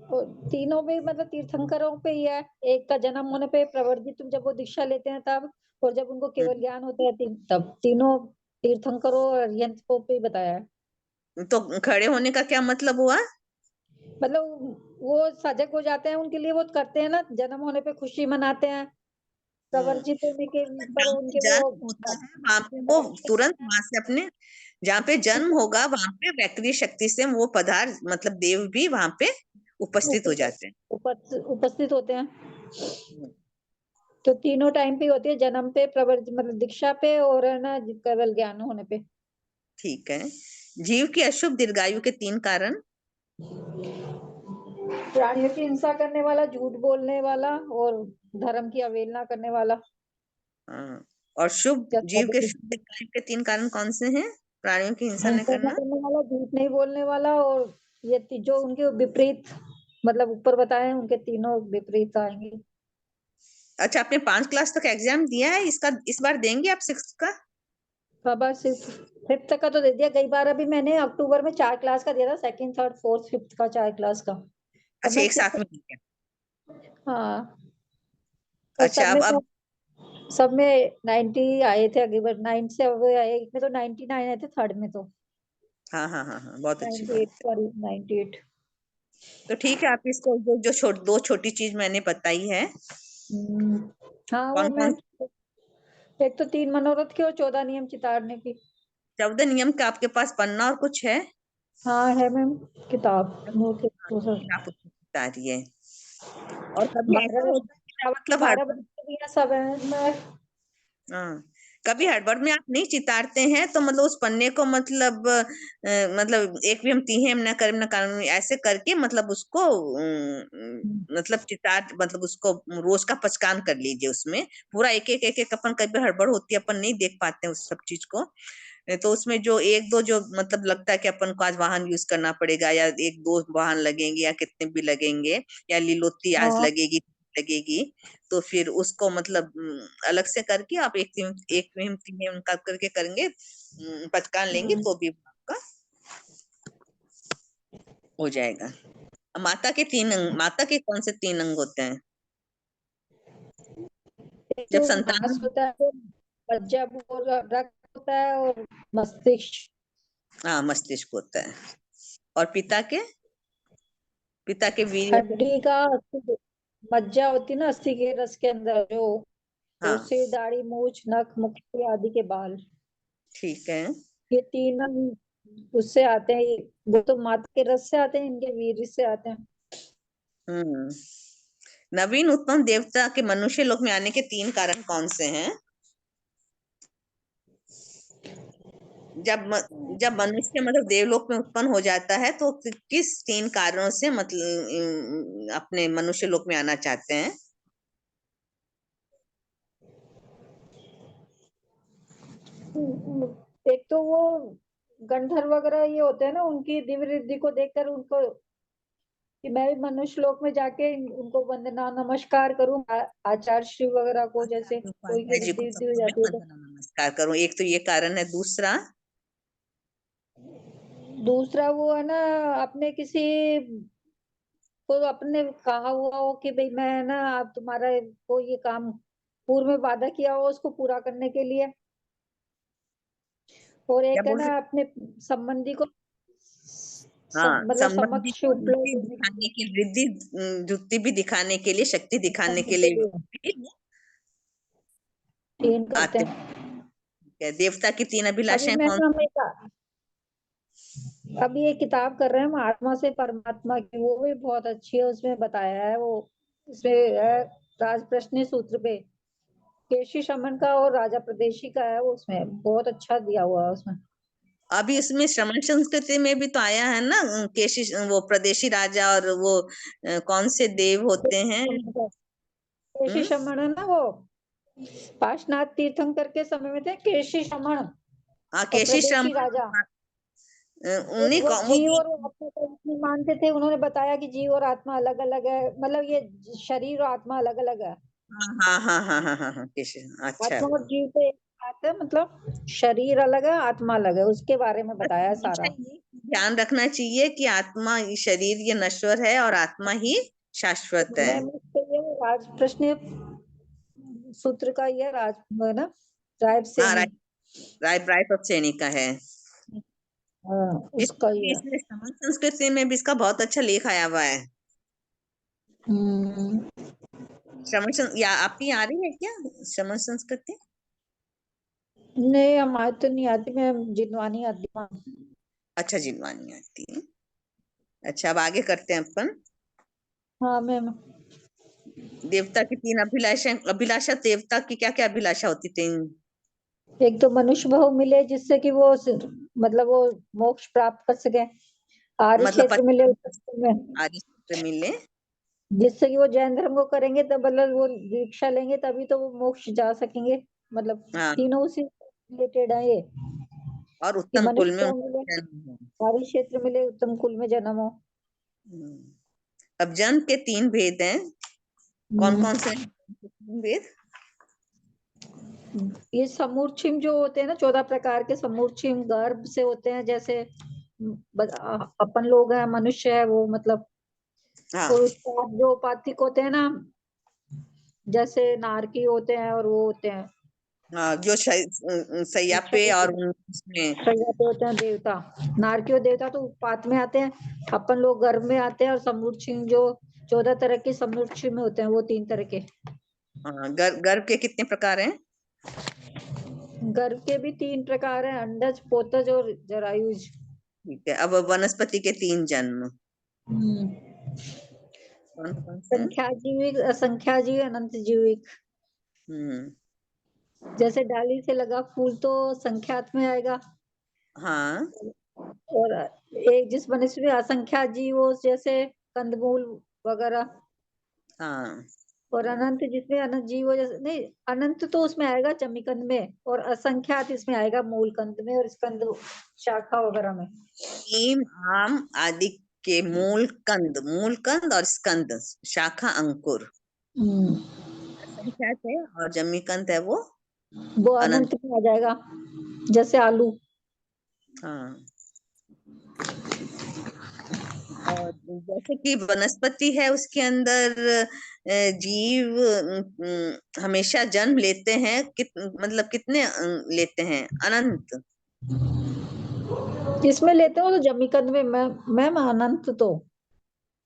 S3: और तीनों में मतलब तीर्थंकरों पे ही है। एक का जन्म होने पे, प्रवर्तित जब वो दीक्षा लेते हैं तब, और जब उनको केवल
S1: हैं।
S3: ज्ञान होता है तब तीनों तीर्थंकरों और यंत्रों पे ही बताया है।
S1: तो खड़े होने का क्या मतलब हुआ?
S3: मतलब वो सजग हो जाते हैं, उनके लिए वो करते हैं ना, जन्म होने पे खुशी मनाते हैं,
S1: हम्म
S3: प्रवर्जित होने के पर
S1: जहाँ पे
S3: उनके वो
S1: जन्म होता है वहां पे वो तुरंत वहां से अपने, जहाँ पे जन्म होगा वहां पे वैक्रिय शक्ति से वो पदार्थ मतलब देव भी वहां पे उपस्थित हो जाते हैं।
S3: उपस्थित होते हैं।
S1: हम्म,
S3: तो तीनों टाइम पे होती है, जन्म पे, प्रवर्ज मतलब दीक्षा पे, और है ना केवल ज्ञान होने पे।
S1: ठीक है। जीव की अशुभ दीर्घायु के 3 कारण।
S3: प्राणियों की हिंसा करने वाला, झूठ बोलने वाला, और धर्म की अवहेलना करने वाला।
S1: हाँ, और शुभ जीव के शुभ दीर्घायु के 3 कारण कौन से हैं? प्राणियों की हिंसा न
S3: हिंसा न
S1: करना।
S3: करने वाला, झूठ नहीं बोलने वाला, और ये जो उनके विपरीत, मतलब ऊपर बताए हैं, उनके तीनों विपरीत आएंगे।
S1: अच्छा, आपने 5 क्लास तक एग्जाम दिया है, इसका इस बार देंगे आप 6 का?
S3: बाबा सिर्फ 5th का तो दे दिया कई बार, अभी मैंने अक्टूबर में 4 क्लास का दिया था, 2nd 3rd 4th 5th का 4 क्लास का। अब
S1: अच्छा,
S3: मैं
S1: एक साथ में दिया।
S3: हाँ, और
S1: अच्छा
S3: सब में
S1: अब
S3: सब में 90 आए थे, अगली बार 9 से अब आए, एक में तो 99 आए थे, थर्ड में तो
S1: हाँ हाँ हाँ हाँ, बहुत अच्छी
S3: 98,
S1: बात।
S3: सॉरी 98।
S1: तो ठीक है, आप इसको दो छोटी चीज मैंने बताई है,
S3: हाँ वो
S1: कौन
S3: मैं,
S1: कौन।
S3: एक तो 3 मनोरथ की और 14 नियम चितारने की।
S1: 14 नियम का आपके पास पन्ना और कुछ है?
S3: हाँ है मैम, किताब नोट
S1: हाँ,
S3: वो
S1: तो
S3: सब।
S1: फिर आप उसको बता रही है। और कभी ऐसा
S3: 12
S1: होता है कि आप मतलब
S3: 12
S1: हड़बड़,
S3: बच्चे भी हैं, सब है मैं।
S1: हाँ, कभी हड़बड़ में आप नहीं चितारते हैं तो मतलब उस पन्ने को मतलब मतलब एक भी हम तीहे न करें न कानून ऐसे करके मतलब उसको मतलब चितार मतलब उसको रोज का पचकान कर लीजिए, उसमें पूरा एक एक अपन कभी हड़बड़ होती है अपन नहीं देख पाते हैं उस सब चीज को। तो उसमें जो एक दो जो मतलब लगता है कि अपन को आज वाहन यूज करना पड़ेगा या एक दो वाहन लगेंगे या कितने भी लगेंगे या लीलोत्ती आज
S3: हाँ
S1: लगेगी, तो फिर उसको मतलब अलग से करके आप एक में उनका करके करेंगे, पचकान लेंगे तो भी आपका हो जाएगा। माता के कौन से 3 अंग होते हैं
S3: एक
S1: जब
S3: तो
S1: संतान।
S3: मांस होता है, मज्जा और रक्त होता है, और मस्तिष्क।
S1: हाँ, मस्तिष्क होता है। और पिता के वीर्य से।
S3: हड्डी का मज्जा होती है ना, अस्थि के रस के अंदर जो, तो
S1: हाँ,
S3: उससे दाढ़ी मूछ नख मुख आदि के बाल,
S1: ठीक है।
S3: ये 3 उससे आते हैं। वो तो माता के रस से आते हैं, इनके वीर्य से आते हैं।
S1: हम्म। नवीन उत्पन्न देवता के मनुष्य लोक में आने के 3 कारण कौन से हैं? जब मनुष्य मतलब देवलोक में उत्पन्न हो जाता है तो किस 3 कारणों से मतलब अपने मनुष्य लोक में आना चाहते हैं?
S3: एक तो वो गंधर्व वगैरह ये होते हैं ना, उनकी दिव्य रिद्धि को देखकर उनको, कि मैं भी मनुष्य लोक में जाके उनको वंदना नमस्कार करूं, आचार्य श्री वगैरह को, जैसे
S1: आचार्य
S3: कोई की
S1: उपाध्याय जी को
S3: रिद्धि विद्धि हो
S1: सबको मैं
S3: जाती है तो।
S1: वंदना नमस्कार करूं, एक तो ये कारण है। दूसरा?
S3: दूसरा वो है ना, अपने किसी को अपने कहा हुआ हो कि भाई मैं ना, आप तुम्हारा को ये काम पूर्व में वादा किया हो उसको पूरा करने के लिए। और
S1: क्या
S3: एक है
S1: बोल
S3: ना,
S1: रहे?
S3: अपने संबंधी को
S1: हाँ,
S3: मतलब
S1: संबंधी
S3: समक्ष
S1: को
S3: उपलब्ध
S1: वृद्धि
S3: होने के
S1: दिखाने की वृद्धि जुक्ति भी दिखाने के लिए, शक्ति दिखाने के लिए
S3: लिए
S1: भी
S3: तीन करते
S1: आते हैं।
S3: हैं।
S1: देवता की 3
S3: अभी
S1: अभिलाषाएं
S3: मैं
S1: कौन
S3: ना
S1: सी?
S3: अभी ये किताब कर रहे हैं हम, आत्मा से परमात्मा की, वो भी बहुत अच्छी है। उसमें बताया है वो, इसमें है राज प्रश्न सूत्र पे, केशी शमन का और राजा प्रदेशी का है वो, उसमें बहुत अच्छा दिया हुआ है उसमें।
S1: अभी इसमें श्रमण संस्कृति में भी तो आया है ना, केशी वो प्रदेशी राजा और वो कौन से देव होते हैं?
S3: केशी
S1: हम्म।
S3: शमन है ना वो, पार्श्वनाथ तीर्थंकर के समय में थे केशी शमन
S1: हाँ,
S3: और
S1: केशी
S3: प्रदेशी
S1: श्रमण।
S3: राजा।
S1: उन्हीं
S3: वो
S1: का वो
S3: जीव
S1: जो।
S3: और आत्मा को नहीं मानते थे, उन्होंने बताया कि जीव और आत्मा अलग अलग है, मतलब ये शरीर और आत्मा अलग अलग है।
S1: हाँ हाँ हाँ हाँ हाँ हाँ, केशी। अच्छा।
S3: आत्मा और जीव तो एक बात है, मतलब शरीर अलग है आत्मा अलग है, उसके बारे में
S1: बस
S3: बताया है
S1: हमेशा
S3: सारा।
S1: ये ध्यान रखना चाहिए कि आत्मा शरीर ये नश्वर है और आत्मा ही शाश्वत है।
S3: मैं मुझसे ये राज प्रश्न सूत्र का, ये राज है ना, राय
S1: हाँ, राय
S3: सेनी।
S1: राय राय श्रेणी का है।
S3: हाँ उसका ही है।
S1: इसमें श्रमण संस्कृति में भी इसका बहुत अच्छा लेख आया हुआ है।
S3: हम्म।
S1: या आपकी आ रही है क्या श्रमण संस्कृति?
S3: नहीं हमारे तो नहीं आती, मैं जिनवानी आती हूँ।
S1: अच्छा, जिनवानी आती है। अच्छा, अब आगे करते हैं अपन।
S3: हाँ मैम,
S1: देवता की 3 अभिलाषा देवता की क्या क्या अभिलाषा होती? 3?
S3: एक तो मनुष्य बहु मिले जिससे कि वो मतलब वो मोक्ष प्राप्त कर सके, आर्य
S1: मतलब
S3: क्षेत्र मिले में,
S1: आदि सूत्र मिले।
S3: जिससे कि वो जैन धर्म को करेंगे तब, मतलब वो दीक्षा लेंगे तभी तो वो मोक्ष जा सकेंगे। मतलब
S1: हाँ,
S3: तीनों उसी रिलेटेड है ये,
S1: और
S3: कि
S1: उत्तम कुल
S3: मनुष्य
S1: में
S3: को
S1: उनका
S3: मिले,
S1: जन्म हो।
S3: आर्य क्षेत्र मिले, उत्तम कुल में जन्म हो।
S1: हम्म। अब जन्म के 3 भेद हैं, कौन
S3: हम्म।
S1: कौन से हैं 3 भेद?
S3: ये समूर्छिम जो होते हैं ना, 14 प्रकार के समूर्छिम गर्भ से होते हैं, जैसे अपन लोग हैं, मनुष्य है वो, मतलब।
S1: हाँ
S3: और उत्पाद जो उपाधिक होते हैं ना, जैसे नारकी होते हैं और वो होते हैं,
S1: हाँ, जो सैया पे और उसमें।
S3: सैया पे होते हैं देवता। नारकी और देवता तो उत्पात में आते हैं, अपन लोग गर्भ में आते हैं, और समुच्चय जो 14 तरह के समुच्चय में होते हैं, वो 3 तरह के।
S1: हाँ, गर्भ के कितने प्रकार हैं?
S3: गर्भ के भी 3 प्रकार हैं, अंडज, पोतज और जरायुज।
S1: ठीक है, अब वनस्पति के 3 जन्म
S3: हम्म।
S1: कौन कौन से हैं?
S3: संख्या जीविक, असंख्या जीव, अनंत जीविक।
S1: हम्म।
S3: जैसे डाली से लगा फूल तो संख्यात में आएगा,
S1: हाँ
S3: और एक जिस वनस्पति में असंख्या जीव हो, जैसे कंदमूल वगैरह,
S1: हाँ
S3: और अनंत जिसमें अनंत जीव हो, जैसे नहीं, अनंत तो उसमें आएगा जमीकंद में, और असंख्यात इसमें आएगा मूलकंद में और स्कंद शाखा वगैरह में।
S1: नीम, आम आदि के मूल कंद और स्कंद, शाखा, अंकुर
S3: हम्म।
S1: संख्या है, और जमीकंद है वो
S3: वो
S1: अनंत।
S3: अनंत में आ जाएगा, जैसे आलू।
S1: हाँ, और जैसे कि वनस्पति है उसके अंदर जीव हमेशा जन्म लेते हैं, मतलब कितने लेते हैं? अनंत।
S3: इसमें लेते हो तो जमीकंद में, मैम अनंत तो।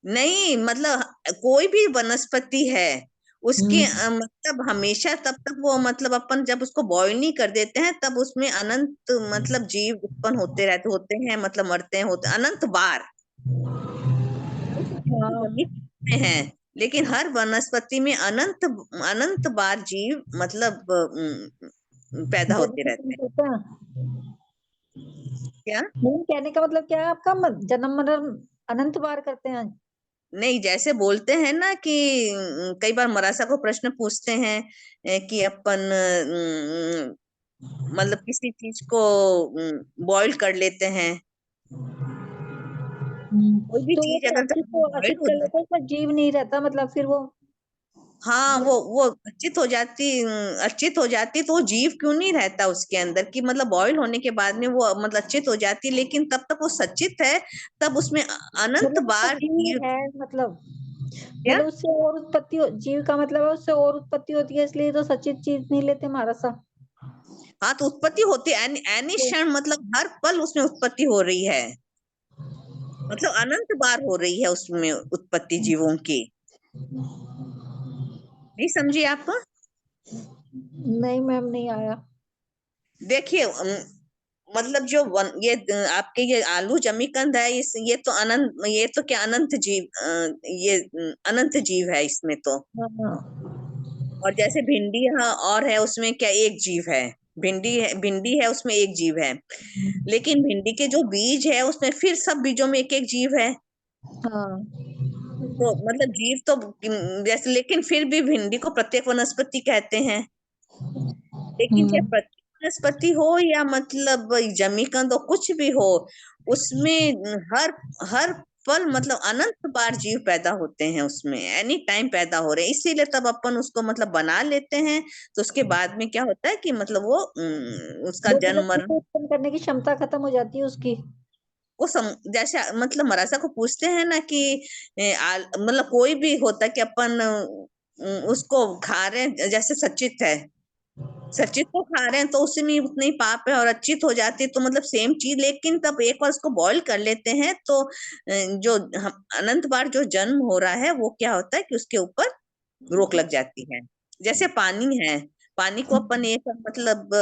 S1: नहीं, मतलब कोई भी वनस्पति है उसके
S3: हम्म।
S1: मतलब हमेशा तब तक वो, मतलब अपन जब उसको बॉईल नहीं कर देते हैं तब उसमें अनंत मतलब जीव उत्पन्न होते हैं, मतलब मरते हैं, होते अनंत बार। अनंत जीव तो
S3: हाँ।
S1: जमीन में है, लेकिन हर वनस्पति में अनंत अनंत बार जीव मतलब पैदा होते रहते
S3: जमीकंद
S1: हैं।
S3: होता है।
S1: क्या?
S3: नहीं, कहने का मतलब क्या है आपका, जन्म मरण अनंत बार करते हैं।
S1: नहीं, जैसे बोलते हैं ना कि कई बार मरासा को प्रश्न पूछते हैं कि अपन मतलब किसी चीज को बॉईल कर लेते हैं, कोई भी
S3: तो वो
S1: चीज
S3: फिर
S1: अगर
S3: अचित
S1: कभी
S3: को
S1: बॉईल
S3: अचित
S1: हो
S3: कर
S1: जाए,
S3: लेते हैं, उसमें जीव नहीं रहता, मतलब फिर वो।
S1: हाँ, वो अच्छित हो जाती तो वो जीव क्यों नहीं रहता उसके अंदर, कि मतलब बॉईल होने के बाद में वो मतलब अच्छित हो जाती, लेकिन तब तक वो सच्चित है, तब उसमें अनंत
S3: मतलब उसका
S1: बार
S3: जीव
S1: जीव।
S3: है, मतलब
S1: क्या?
S3: उससे और उत्पत्ति जीव का मतलब है उससे और उत्पत्ति होती है, इसलिए तो सचित चीज नहीं लेते महाराज साहब।
S1: हाँ, तो उत्पत्ति होती है, एनी क्षण, मतलब हर पल उसमें उत्पत्ति हो रही है, मतलब अनंत बार हो रही है उसमें उत्पत्ति जीवों की। नहीं समझी आप?
S3: नहीं मैम, नहीं आया।
S1: देखिए मतलब जो आपके ये आलू जमीकंद है, ये तो अनंत, ये तो क्या अनंत जीव, ये अनंत जीव है इसमें तो।
S3: हाँ।
S1: और जैसे भिंडी यहाँ और है, उसमें क्या एक जीव है? भिंडी है उसमें एक जीव है, लेकिन भिंडी के जो बीज है उसमें फिर सब बीजों में एक एक जीव है।
S3: हाँ।
S1: तो मतलब जीव तो जैसे, लेकिन फिर भी भिंडी को प्रत्येक वनस्पति कहते हैं। लेकिन चाहे
S3: हम्म।
S1: प्रत्येक वनस्पति हो या मतलब जमीकंद हो, कुछ भी हो, उसमें हर हर पल मतलब अनंत बार जीव पैदा होते हैं, उसमें एनी टाइम पैदा हो रहे हैं, इसीलिए तब अपन उसको मतलब बना लेते हैं। तो उसके बाद में क्या होता है कि मतलब वो उसका
S3: वो
S1: जन्म
S3: बच्चे
S1: मरण,
S3: को उत्पन्न करने की क्षमता खत्म हो जाती है उसकी।
S1: जैसे मतलब मरासा को पूछते हैं ना कि मतलब कोई भी होता है कि अपन उसको खा रहे हैं, जैसे सचित है, सचित को खा रहे हैं तो उसमें उतनी पाप है, और अच्छित हो जाती है तो मतलब सेम चीज, लेकिन तब एक बार उसको बॉईल कर लेते हैं तो जो अनंत बार जो जन्म हो रहा है वो क्या होता है कि उसके ऊपर रोक लग जाती है। जैसे पानी है, पानी को अपन एक मतलब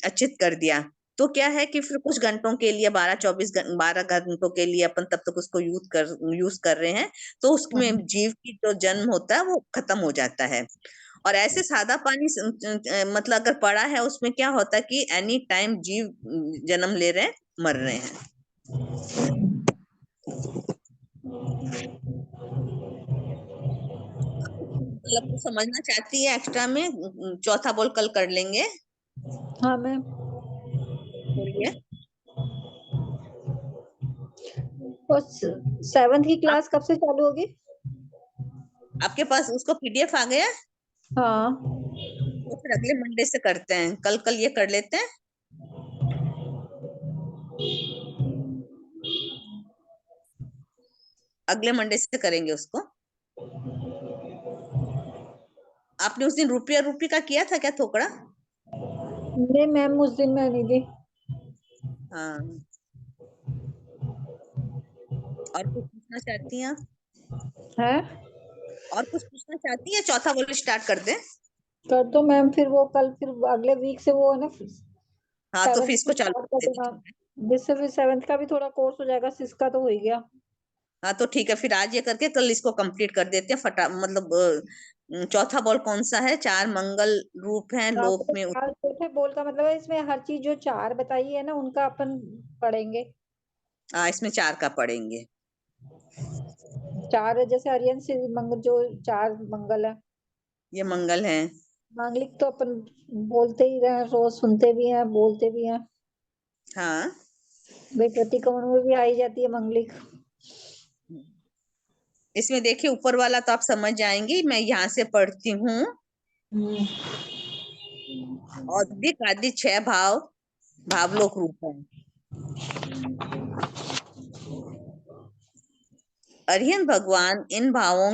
S1: अच्छित कर दिया, तो क्या है कि फिर कुछ घंटों के लिए, 12 घंटों के लिए अपन तब तक उसको यूज कर रहे हैं, तो उसमें जीव की जो जन्म होता है वो खत्म हो जाता है। और ऐसे सादा पानी मतलब अगर पड़ा है, उसमें क्या होता है कि एनी टाइम जीव जन्म ले रहे हैं, मर रहे हैं। मतलब कुछ समझना चाहती है एक्स्ट्रा में? चौथा बोल कल कर लेंगे।
S3: हाँ मैम।
S1: बोलिए।
S3: और 7th की
S1: आप,
S3: क्लास कब से चालू होगी?
S1: आपके पास उसको पीडीएफ आ गया?
S3: हाँ।
S1: तो फिर अगले मंडे से करते हैं, कल कल ये कर लेते हैं, अगले मंडे से करेंगे उसको। आपने उस दिन रुपया रूपी का किया था क्या थोकड़ा?
S3: नहीं मैम, उस दिन मैं नहीं दी।
S1: हाँ। और कुछ पूछना चाहती हैं आप?
S3: है
S1: और कुछ पूछना चाहती हैं? चौथा बोल स्टार्ट कर दें?
S3: कर दो मैम, फिर वो कल फिर अगले वीक से वो है ना,
S1: हाँ तो
S3: 7th
S1: फिर
S3: से
S1: इसको चालू
S3: स्टार्ट
S1: कर
S3: कर
S1: देते
S3: देना,
S1: हैं।
S3: जिससे फिर 7th का भी थोड़ा कोर्स हो जाएगा। 6 का तो हो ही गया।
S1: हाँ तो ठीक है, फिर आज ये करके कल इसको कंप्लीट कर देते हैं फटा मतलब चौथा बॉल कौन सा है? 4 मंगल रूप हैं
S3: हाँ,
S1: लोक
S3: तो
S1: में।
S3: 4 चौथे बोल का मतलब है, इसमें हर चीज जो 4 बताई है ना उनका अपन पढ़ेंगे।
S1: हाँ इसमें 4 का पढ़ेंगे।
S3: 4 है, जैसे आर्यन से मंगल जो 4 मंगल है।
S1: ये मंगल है।
S3: मांगलिक तो अपन बोलते ही रहे, रोज सुनते भी हैं, बोलते भी हैं।
S1: हाँ।
S3: भाई प्रतिक्रमण में भी आई जाती है मंगलिक।
S1: इसमें देखिए ऊपर वाला तो आप समझ जाएंगी, मैं यहाँ से पढ़ती हूँ।
S3: हम्म।
S1: औदिक आदि 6 भाव भावलोक रूप है। अरिहंत भगवान इन भावों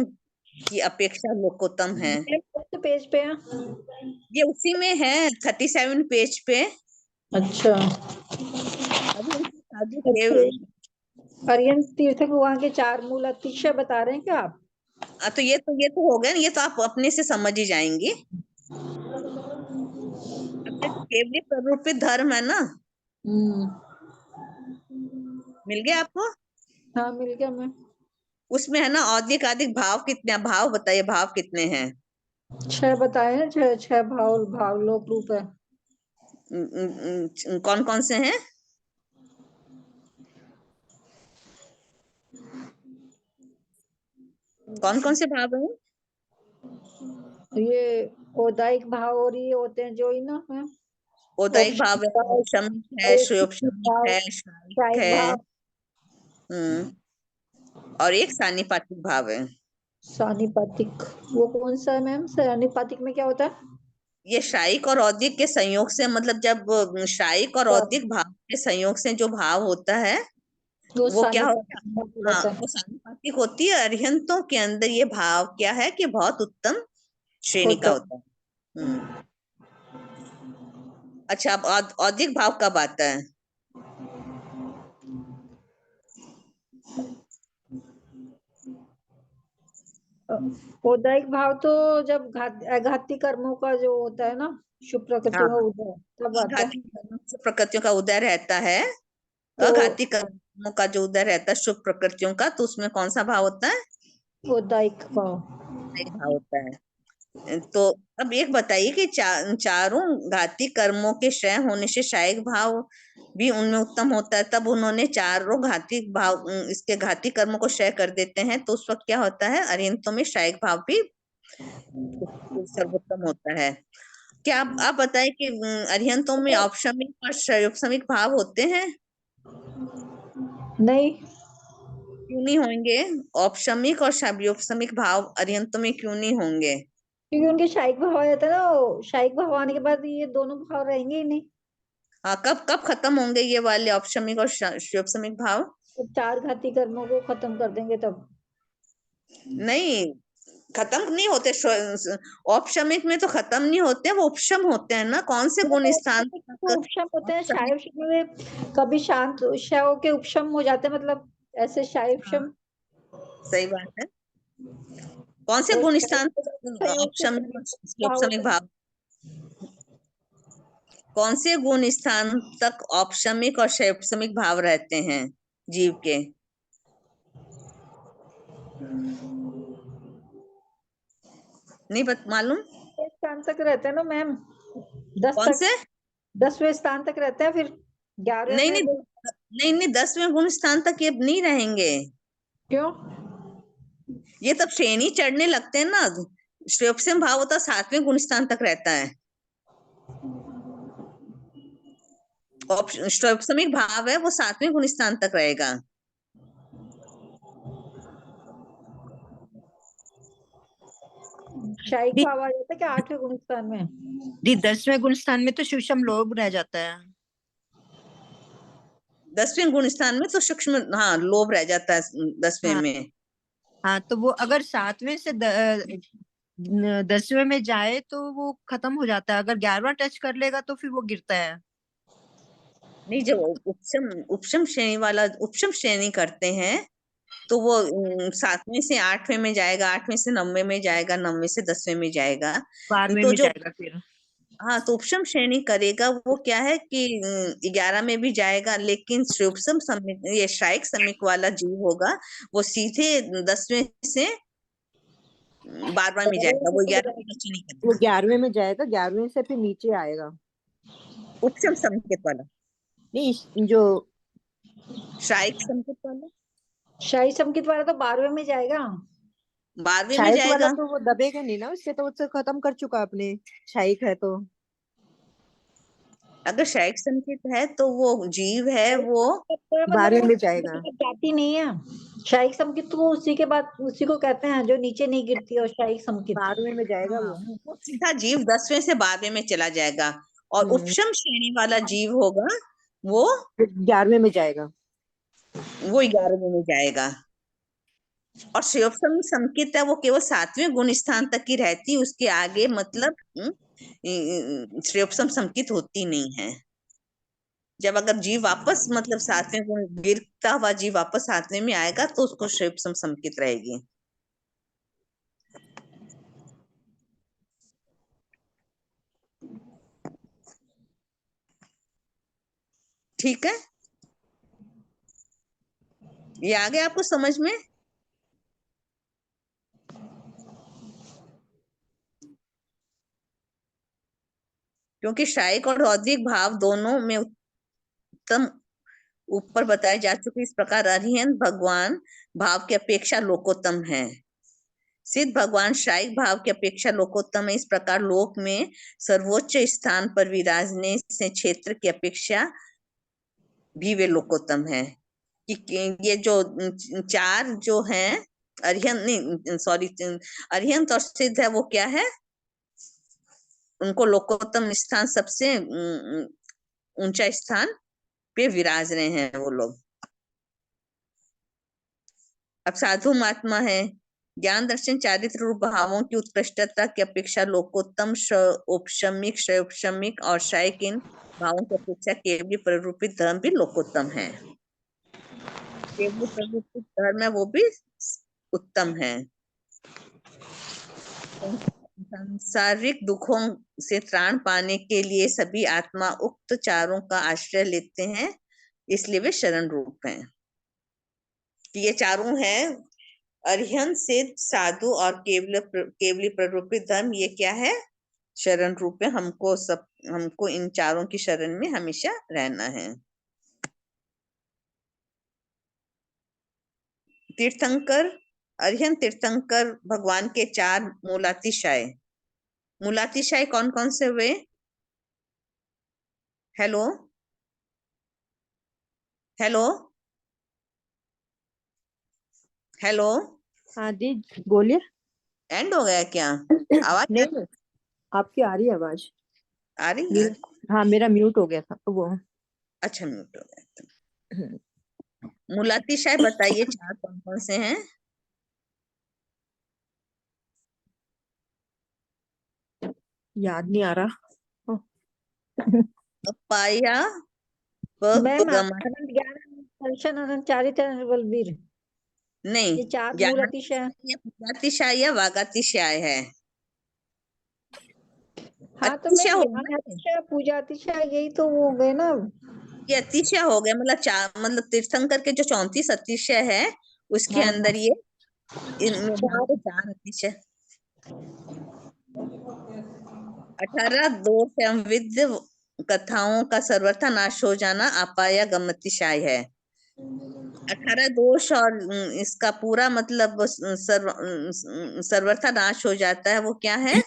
S1: की अपेक्षा लोकोत्तम है।
S3: ये कौन से पेज पे है?
S1: ये उसी में है 37 पेज पे।
S3: अच्छा।
S1: अरिहंत साधु
S3: अच्छा,
S1: केवल।
S3: आर्यन तीर्थक वहां के 4 मूल अतिशय बता रहे हैं क्या आप?
S1: तो ये तो हो गया ना, ये तो आप अपने से समझ ही जाएंगी। अब जैसे केवली प्ररूपित धर्म है ना,
S3: हम्म।
S1: मिल गया आपको?
S3: हाँ मिल गया मैं।
S1: उसमें है ना औदिक आदिक भाव कितने, भाव बताइए भाव कितने हैं?
S3: 6 बताए हैं, 6 भाव भाव लोक रूप है।
S1: कौन कौन से हैं? कौन कौन से भाव हैं?
S3: ये औदायिक भाव और ये होते हैं जो ही ना है।
S1: औदायिक भाव है,
S3: औपचारिक
S1: औपशमिक है, श्रेयोपशमिक
S3: भाव,
S1: है, शायिक
S3: शायिक
S1: है।
S3: भाव,
S1: हम्म। और एक सानिपातिक भाव है।
S3: सानिपातिक। वो कौन सा है मैम? सानिपातिक में क्या होता है?
S1: ये शायिक और औदिक के संयोग से, मतलब जब शायिक और
S3: तब
S1: औदिक भाव के संयोग से जो भाव होता है
S3: वो
S1: वो क्या होता है?
S3: सानिपातिक
S1: हाँ
S3: होता
S1: वो
S3: है।
S1: सानुपातिक होती है। अरिहंतों के अंदर ये भाव क्या है कि बहुत उत्तम श्रेणी का
S3: होता
S1: होता है। अच्छा, अब औदिक भाव कब आता है?
S3: है। औदायिक भाव तो जब आघाती कर्मों का जो होता है ना, शुभ प्रकृति
S1: हाँ,
S3: में उदय, तब आता है।
S1: आघाती कर्मों से प्रकृतियों का उदय रहता है।
S3: तो
S1: अघाती कर्मों का जो उदय रहता है शुभ प्रकृतियों का, तो उसमें कौन सा भाव होता है?
S3: औदायिक भाव।
S1: एक भाव होता है। तो अब एक बताइए कि चारों घाती कर्मों के क्षय होने से शायिक भाव भी उनमें उत्तम होता है। तब उन्होंने चारों घाती भाव इसके घाती कर्मों को क्षय कर देते हैं, तो उस वक्त क्या होता है? अरिहंतों में शायिक भाव भी सर्वोत्तम होता है। क्या आप बताएं कि अरिहंतों में औपशमिक और क्षयोपशमिक भाव होते हैं?
S3: नहीं,
S1: क्यों नहीं होंगे? औपशमिक और क्षयोपशमिक भाव अरिहंतों में क्यों नहीं होंगे?
S3: क्योंकि उनके शायिक भाव आ जाता है ना, शायिक भाव आने के बाद ये दोनों भाव रहेंगे ही नहीं।
S1: हाँ, कब कब खत्म होंगे ये वाले औपशमिक और क्षयोपशमिक भाव?
S3: जब 4 घाती कर्मों को खत्म कर देंगे तब।
S1: नहीं, खत्म नहीं होते। औपशमिक में तो खत्म नहीं होते, वो उपशम होते हैं ना। कौन से गुण स्थान
S3: तो
S1: तक
S3: उपशम होते हैं,
S1: औपशमिक?
S3: शायव शम में कभी शांत शव के उपशम हो जाते हैं, मतलब ऐसे शायव
S1: हाँ
S3: शम।
S1: सही बात है। कौन से
S3: और
S1: गुण
S3: शायव
S1: स्थान
S3: के
S1: तक
S3: संयोग से
S1: औपशमिक और
S3: भाव
S1: क्षयोपशमिक
S3: होते हैं।
S1: भाव? कौन से गुण स्थान तक औपशमिक और क्षयोपशमिक भाव रहते हैं जीव के? नहीं मालूम?
S3: स्थान तक रहते हैं ना मैम, 10
S1: कौन
S3: तक,
S1: से?
S3: 10वें स्थान तक रहते हैं, फिर 11वें
S1: नहीं
S3: में
S1: नहीं
S3: वो।
S1: नहीं नहीं, 10वें गुण स्थान तक ये नहीं रहेंगे।
S3: क्यों?
S1: ये तब श्रेणी चढ़ने लगते हैं ना। श्रेयोपशम भाव होता 7वें गुण स्थान तक रहता है। श्रेयोपशमिक भाव है वो 7वें गुण स्थान तक रहेगा।
S3: शायिक
S4: दी,
S3: भाव आ जाता है क्या 8वें गुण स्थान में?
S4: दी 10वें गुण स्थान में तो सूक्ष्म लोभ रह जाता है।
S1: 10वें गुण स्थान में तो सूक्ष्म, हाँ, लोभ रह जाता है 10वें
S4: हाँ
S1: में।
S4: हाँ, तो वो अगर 7वें से 10वें में जाए तो वो खत्म हो जाता है, अगर 11वां टच कर लेगा तो फिर वो गिरता है।
S1: नहीं, जब उपशम उपशम श्रेणी वाला उपशम श्रेणी करते हैं तो वो 7वें से 8वें में जाएगा, 8वें से 9वें में जाएगा, 9वें से 10वें में जाएगा।
S4: 12वें
S1: तो
S4: में
S1: जो
S4: जाएगा फिर।
S1: हाँ, तो उपशम श्रेणी करेगा वो क्या है कि 11 में भी जाएगा, लेकिन श्रेयोपशम समिक, ये शायिक समिक वाला जीव होगा वो सीधे 10वें से 12वां में जाएगा, वो 11 में टच नहीं
S5: वो
S1: करेगा।
S5: 11वें में जाएगा, 11वें से फिर नीचे आएगा।
S1: उपशम संकेत वाला,
S5: नहीं, जो
S1: शायिक संकेत वाला
S3: शाही संकित वाला तो 12वें में जाएगा।
S1: 12वें में
S5: शायक वाला
S1: जाएगा।
S5: तो वो दबेगा नहीं ना उससे, तो उससे खत्म कर चुका अपने। शायक है तो
S1: अगर शायिक संकेत है तो वो जीव है वो
S5: 12वें
S3: वो
S5: में जाएगा।
S3: जाती नहीं है। शाही संकित तो उसी के बाद उसी को कहते हैं जो नीचे नहीं गिरती, और शाही संकित
S5: 12वें में जाएगा
S1: हाँ,
S5: वो।
S1: वो सीधा जीव 10वें से 12वें में चला जाएगा, और उपशम श्रेणी वाला जीव होगा वो
S5: 11वें में जाएगा।
S1: 11वें में जाएगा। और श्रेयोपशम संकित है वो केवल 7वें गुण स्थान तक ही रहती, उसके आगे मतलब श्रेयोपशम संकित होती नहीं है। जब अगर जीव वापस मतलब 7वें गुण गिरता हुआ जीव वापस 7वें में आएगा तो उसको श्रेयोपशम संकित रहेगी। ठीक है, ये आ गया आपको समझ में? क्योंकि शायिक और रौद्रिक भाव दोनों में उत्तम ऊपर बताए जा चुके इस प्रकार अरिहंत भगवान भाव की अपेक्षा लोकोत्तम है। सिद्ध भगवान शायिक भाव की अपेक्षा लोकोत्तम है, इस प्रकार लोक में सर्वोच्च स्थान पर विराजने से क्षेत्र की अपेक्षा भी वे लोकोत्तम है। कि ये जो चार जो हैं अरिहंत नहीं सॉरी अरिहंत और सिद्ध है वो क्या है, उनको लोकोत्तम स्थान सबसे ऊंचा स्थान पे विराज रहे हैं वो लोग। अब साधु महात्मा है, ज्ञान दर्शन चारित्र रूप भावों की उत्कृष्टता की अपेक्षा लोकोत्तम औपशमिक शैवशमिक और शायिक इन भावों की अपेक्षा केवली प्ररूपित धर्म भी लोकोत्तम है। केवली प्ररूपित धर्म है वो भी उत्तम है। सांसारिक दुखों से त्राण पाने के लिए सभी आत्मा उक्त चारों का आश्रय लेते हैं, इसलिए वे शरण रूप हैं। ये चारों हैं अरिहंत सिद्ध साधु और केवली प्ररूपित धर्म, ये क्या है? शरण रूप है। हमको इन चारों की शरण में हमेशा रहना है। तीर्थंकर अरिहंत तीर्थंकर भगवान के 4 मूलातिशाय। मूलातिशाय कौन कौन से हुए? हेलो हेलो हेलो,
S5: हाँ जी, बोलिए।
S1: एंड हो गया क्या? आवाज
S5: नहीं, आपकी आ रही है आवाज।
S1: आ रही है?
S5: हाँ, मेरा म्यूट हो गया था तो वो।
S1: अच्छा, म्यूट हो गया। मूलातिशाय बताइए 4 कौन कौन से हैं?
S5: याद नहीं आ रहा।
S1: पाया
S3: मैम
S1: गम
S3: अनंत ज्ञान दर्शन अनंत चारित्र बलवीर,
S1: नहीं,
S3: ये 4 मूल अतिशय है।
S1: ज्ञानातिशाय या वागातिशाय है।
S3: हाँ तो मैं
S1: अतिशय हो
S3: ज्ञान
S1: गया,
S3: अतिशय पूजा अतिशय यही तो वो हो गए ना।
S1: ये अतिशय हो गया, मतलब 4 मतलब तीर्थंकर के जो 34 अतिशय है उसके
S3: हाँ
S1: अंदर ये इनमें मान
S3: चार
S1: लो 4 अतिशय। 18 दोष एवं विद्य कथाओं का सर्वथा नाश हो जाना अपाया गमतिशाय है। 18 दोष और इसका पूरा मतलब सर्वथा नाश हो जाता है, वो क्या है?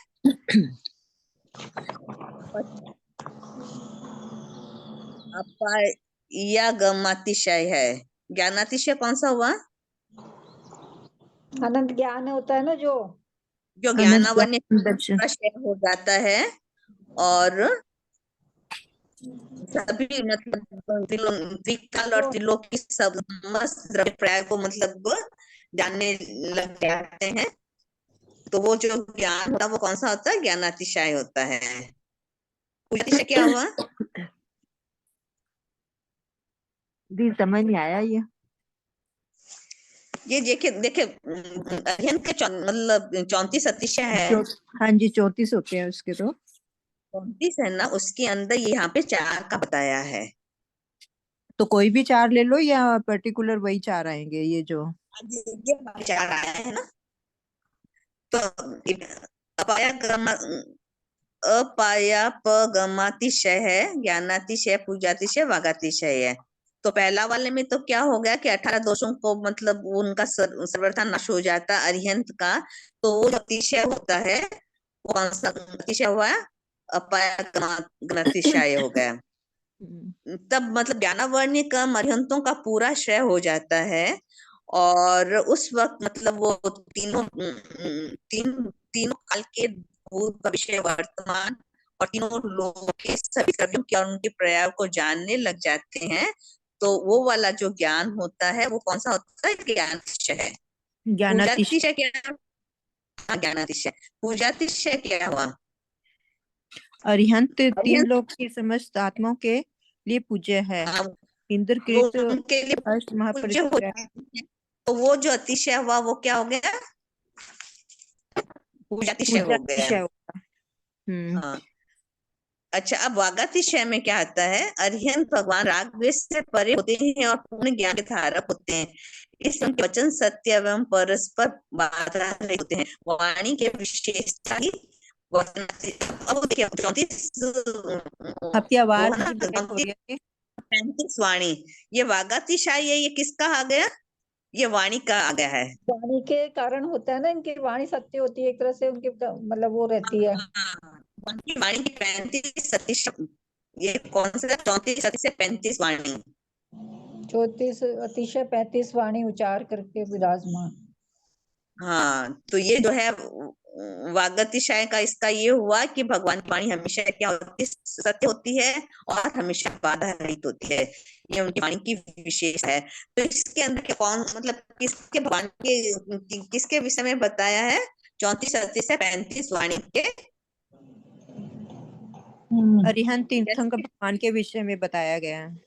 S1: अपाया गमतिशाय है। ज्ञानातिशय कौन सा हुआ?
S3: अनंत ज्ञान होता है ना जो
S1: जो
S4: अनंत
S1: ज्ञानावन्य
S4: ज्ञान दर्शन।
S1: पूरा क्षय हो जाता है और सभी मतलब त्रिकाल और
S3: जो
S1: त्रिलोक की समस्त द्रव्य प्राय को मतलब जानने लग जाते हैं। तो वो जो ज्ञान होता है वो कौन सा होता है? ज्ञानातिशय होता है। पूजातिशय क्या हुआ?
S4: दी समझ नहीं आया ये।
S1: ये देखिए देखिए अध्ययन के मतलब 34 अतिशय है।
S4: हाँ जी 34 होते हैं उसके तो।
S1: 34 है ना, उसके अंदर ये यहाँ पे 4 का बताया है।
S4: तो कोई भी 4 ले लो या पर्टिकुलर वही 4 आएंगे ये जो।
S1: ये 4 आया है ना। तो अपाया अपायापगमातिशय है, ज्ञानातिशय, पूजातिशय, वागातिशय है। तो पहला वाले में तो क्या हो गया कि 18 दोषों को मतलब उनका सर्वथा नाश हो जाता है अरिहंत का। तो वो जो अतिशय होता है वो कौन सा अतिशय हुआ? अपायागमातिशय हो गया। तब मतलब ज्ञानावर्णिकम अरिहंतों का पूरा क्षय हो जाता है। और उस वक्त मतलब वो तीनों काल के भूत भविष्य वर्तमान और तीनों लोगों के सभी कर्मों के और उनके प्रयाग को जानने लग जाते हैं। तो वो वाला जो ज्ञान होता है वो कौन सा होता है? ज्ञानातिशय है।
S4: ज्ञानातिशय।
S1: पूजातिशय क्या? हाँ, ज्ञानातिशय। पूजातिशय क्या हुआ?
S4: अरिहंत 3
S1: अरिहंत,
S4: लोक की समस्त आत्माओं के लिए पूज्य है।
S1: हाँ,
S4: इंद्र
S1: वो
S4: कृत
S1: उनके लिए
S4: अष्ट
S1: पूज्य हो
S4: महापरित्याग।
S1: जाते हैं। तो वो जो अतिशय हुआ वो क्या हो गया? पूजातिशय हो गया।
S4: पूजातिशय होगा।
S1: हाँ। अच्छा, अब वागातिशय में क्या आता है? अरिहंत भगवान राग द्वेष से परे होते हैं और पूर्ण ज्ञान के धारक होते हैं। इस उनके वचन सत्य एवं परस्पर बाधा रहित होते हैं। वाणी के विशेषता ही वचन अब देखिए 34 वो
S4: आपकी आवाज
S1: है ना,
S4: ब्रेक हो रही है।
S1: 35 वाणी, ये वागातिशय है, ये किसका आ गया? ये वाणी का आ गया है।
S3: वाणी के कारण होता है ना, इनकी वाणी सत्य होती है एक तरह से, उनकी मतलब वो रहती है।
S1: हाँ, उनकी वाणी की 35 प्रतिशत, ये कौन सा 34 से 35 वाणी।
S3: 34 अतिशय 35 वाणी उच्चार करके विराजमान।
S1: हाँ, तो ये जो है वागतिशय का इसका ये हुआ कि भगवान की वाणी हमेशा क्या होती है? सत्य होती है और हमेशा बाधा रहित होती है। ये उनकी वाणी की विशेष है। तो इसके अंदर के कौन मतलब किसके भगवान के किसके विषय में बताया है? 34 38 से 35 वाणी के।
S4: अरिहंत तीर्थंकर भगवान के विषय में बताया गया है।
S1: हाँ,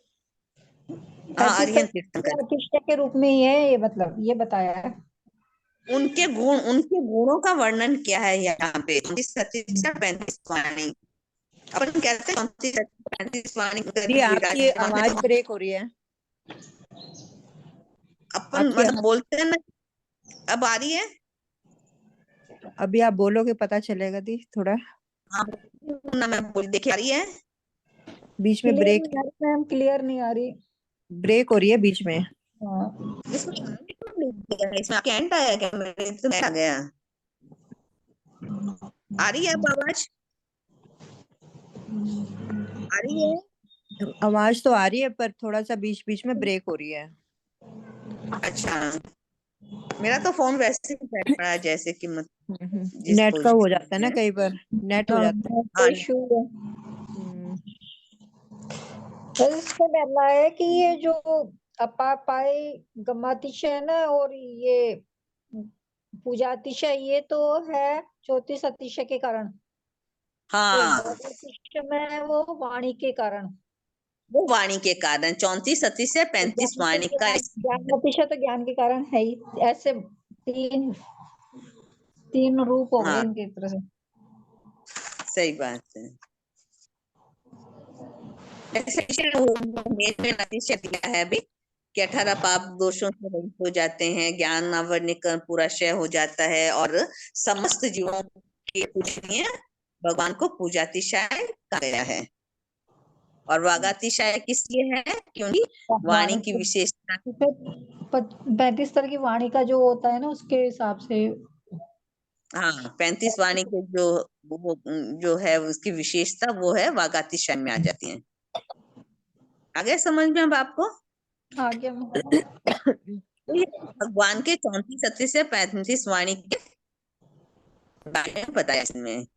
S3: 35
S1: अरिहंत तीर्थंकर
S3: अतिशय के रूप में ही है ये, मतलब ये बताया है।
S1: उनके गुणों का वर्णन किया है यहाँ पे 34 36 से 35 वाणी। अपन कहते हैं 34 35 वाणी
S4: दी आपकी
S1: विराजमान है।
S4: आवाज ब्रेक हो रही है।
S1: अपन
S4: आपकी
S1: मतलब बोलते हैं ना। अब आ रही है?
S4: अभी आप बोलोगे पता चलेगा दी थोड़ा।
S1: हाँ, ना मैं बोल देखिए आ रही है।
S4: बीच में
S3: क्लियर
S4: ब्रेक
S3: नहीं आ रही मैम, क्लियर नहीं आ रही।
S4: ब्रेक हो रही है बीच में।
S3: हाँ,
S1: इसमें आपके एंड आया क्या? मेरे तो आ गया। आ रही है अब आवाज? आ रही है?
S4: आवाज तो आ रही है पर थोड़ा सा बीच बीच में ब्रेक हो रही है।
S1: अच्छा, मेरा तो फोन वैसे ही बैठ पड़ा है जैसे कि जिस
S4: नेट का हो जाता है
S1: पोजीशन
S4: ना
S1: में।
S4: कई बार। नेट हो जाता है।
S1: हाँ,
S3: इशू है।
S4: हम्म,
S3: बस इसमें कहना है कि ये जो अपापाय गमातिशय है ना, और ये पूजातिशय, ये तो है 34 अतिशय के कारण। और
S1: हाँ,
S3: वागातिशय में है वो वाणी के कारण।
S1: वो वाणी के कारण 34 36 से 35
S3: ज्ञान तो
S1: वाणी का
S3: ज्ञान अतिशय तो ज्ञान के कारण है ही। ऐसे तीन तीन रूप हो गए
S1: हाँ,
S3: इनके एक तरह से।
S1: सही बात है। मेन में अतिशय दिया है अभी कि 18 पाप दोषों से रहित हो जाते हैं, ज्ञान आवर्णिक पूरा क्षय हो जाता है और समस्त जीवों के पूजनीय भगवान को पूजातिशय कहा गया है। और वागातिशय किस लिए है? क्योंकि वाणी की विशेषता।
S3: 35 तरह की वाणी का जो होता है ना, उसके हिसाब से।
S1: हाँ, 35 वाणी के वो जो है उसकी विशेषता वो है वागातिशय में आ जाती है। आ गया समझ में अब आपको?
S3: आगे
S1: तो ये भगवान के 34 36 से 35 वाणी के बारे में बताया इसमें।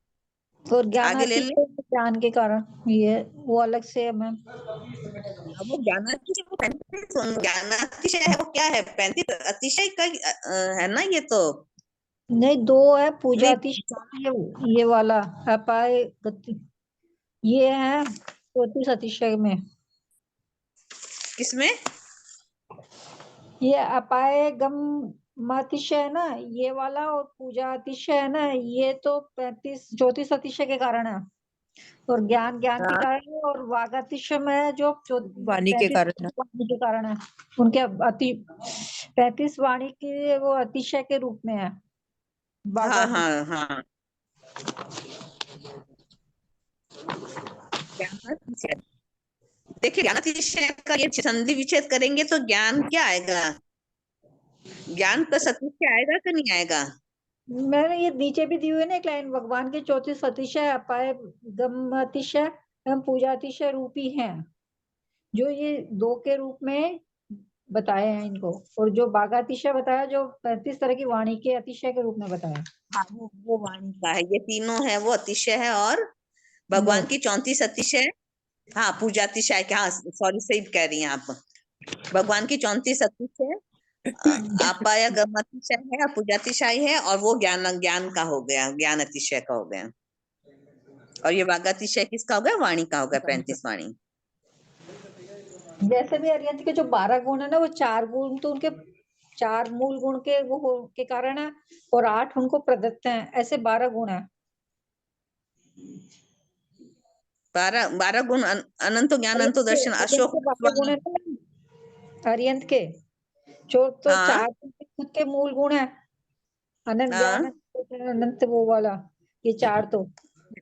S3: और ज्ञान
S1: आगे ले लें।
S3: अतिशय ज्ञान के कारण ये वो अलग से है मैम।
S1: अब वो ज्ञानातिशय वो 35 ज्ञानातिशय है वो क्या है? 35 अतिशय का है ना ये तो।
S3: नहीं, दो है पूजा
S1: नहीं,
S3: अतिशय, ये वाला अपाय गति, ये है ज्योतिष अतिशय में।
S1: किसमें?
S3: ये अपाय गम अतिशय है ना ये वाला, और पूजा अतिशय है ना ये, तो 35 ज्योतिष अतिशय के कारण है, और ज्ञान ज्ञान के
S1: हाँ
S3: कारण है, और वाग अतिशय में है जो
S4: वाणी के
S3: 35
S4: कारण।
S3: वाणी के कारण है। उनके अति 35 वाणी के वो अतिशय के रूप में है
S1: हाँ
S3: बाघाती।
S1: हाँ हाँ। ज्ञानातिशय। देखिए, ज्ञानातिशय का ये संधि विच्छेद करेंगे तो ज्ञान क्या आएगा? ज्ञान प्लस अतिशय आएगा कि नहीं आएगा?
S3: मैंने ये नीचे भी दी हुई है ना एक लाइन, भगवान के 34 अतिशय अपाय गम अतिशय एवं पूजा अतिशय रूपी हैं, जो ये दो के रूप में बताए हैं इनको, और जो बाघातिशय बताया जो 35 तरह की वाणी के अतिशय के रूप में बताया।
S1: हाँ, वो वाणी का है। ये तीनों है वो अतिशय है, और
S3: वो
S1: भगवान की 34 अतिशय। हाँ, पूजातिशय के, हाँ सॉरी, सही कह रही हैं आप। भगवान की 34 अतिशय अपाया गम अतिशय है, पूजातिशय है, और वो ज्ञान ज्ञान का हो गया, ज्ञान अतिशय का हो गया। और ये वागातिशय किसका हो गया? वाणी का हो गया, 35 वाणी।
S3: जैसे भी अरिहंत के जो 12 गुण है ना, वो 4 गुण तो उनके 4 मूल गुण के के कारण है, और 8 उनको प्रदत्त हैं, ऐसे 12 गुण है।
S1: 12 गुण अनंतो ज्ञान, अनंतो दर्शन,
S3: अरिहंत
S1: अशोक
S3: के 12 गुण है ना, अरिहंत के जो तो
S1: हाँ
S3: 4 खुद के मूल गुण है, अनंत ज्ञान,
S1: हाँ।
S3: अनंत वो वाला, ये 4 तो,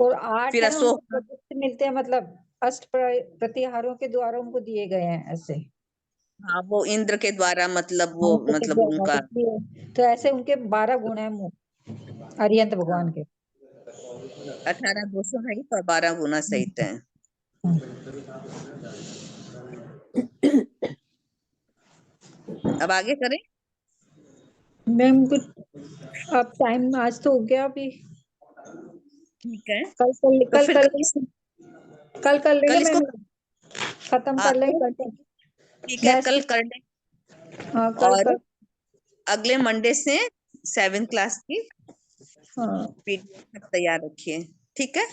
S3: और 8
S1: फिर
S3: है ना उनको
S1: अशोक।
S3: प्रदत्त मिलते हैं, मतलब अष्ट प्रतिहारों के द्वारा उनको दिए गए हैं ऐसे।
S1: हाँ, वो इंद्र के द्वारा, मतलब वो,
S3: हाँ, तो के
S1: मतलब
S3: द्वारा
S1: उनका
S3: इसलिए तो ऐसे उनके 12 गुण है अरिहंत भगवान
S1: हाँ,
S3: के।
S1: 18 200 है और 12 गुना सहित है। अब आगे करें?
S3: मैम कुछ अब टाइम आज तो हो गया अभी,
S1: ठीक है,
S3: कल कल
S1: तो
S3: कल
S1: फिर
S3: कर
S1: कल
S3: लेंगे, कल कर लेंगे
S1: कल इसको,
S3: मैम, खत्म
S1: हाँ
S3: कर लेंगे।
S1: ठीक है,
S3: नेक्स्ट,
S1: कल कर लें।
S3: हाँ कल
S1: और
S3: कल,
S1: अगले मंडे से 7th क्लास की
S3: हाँ
S1: पीडीएफ तैयार रखिए। ठीक है।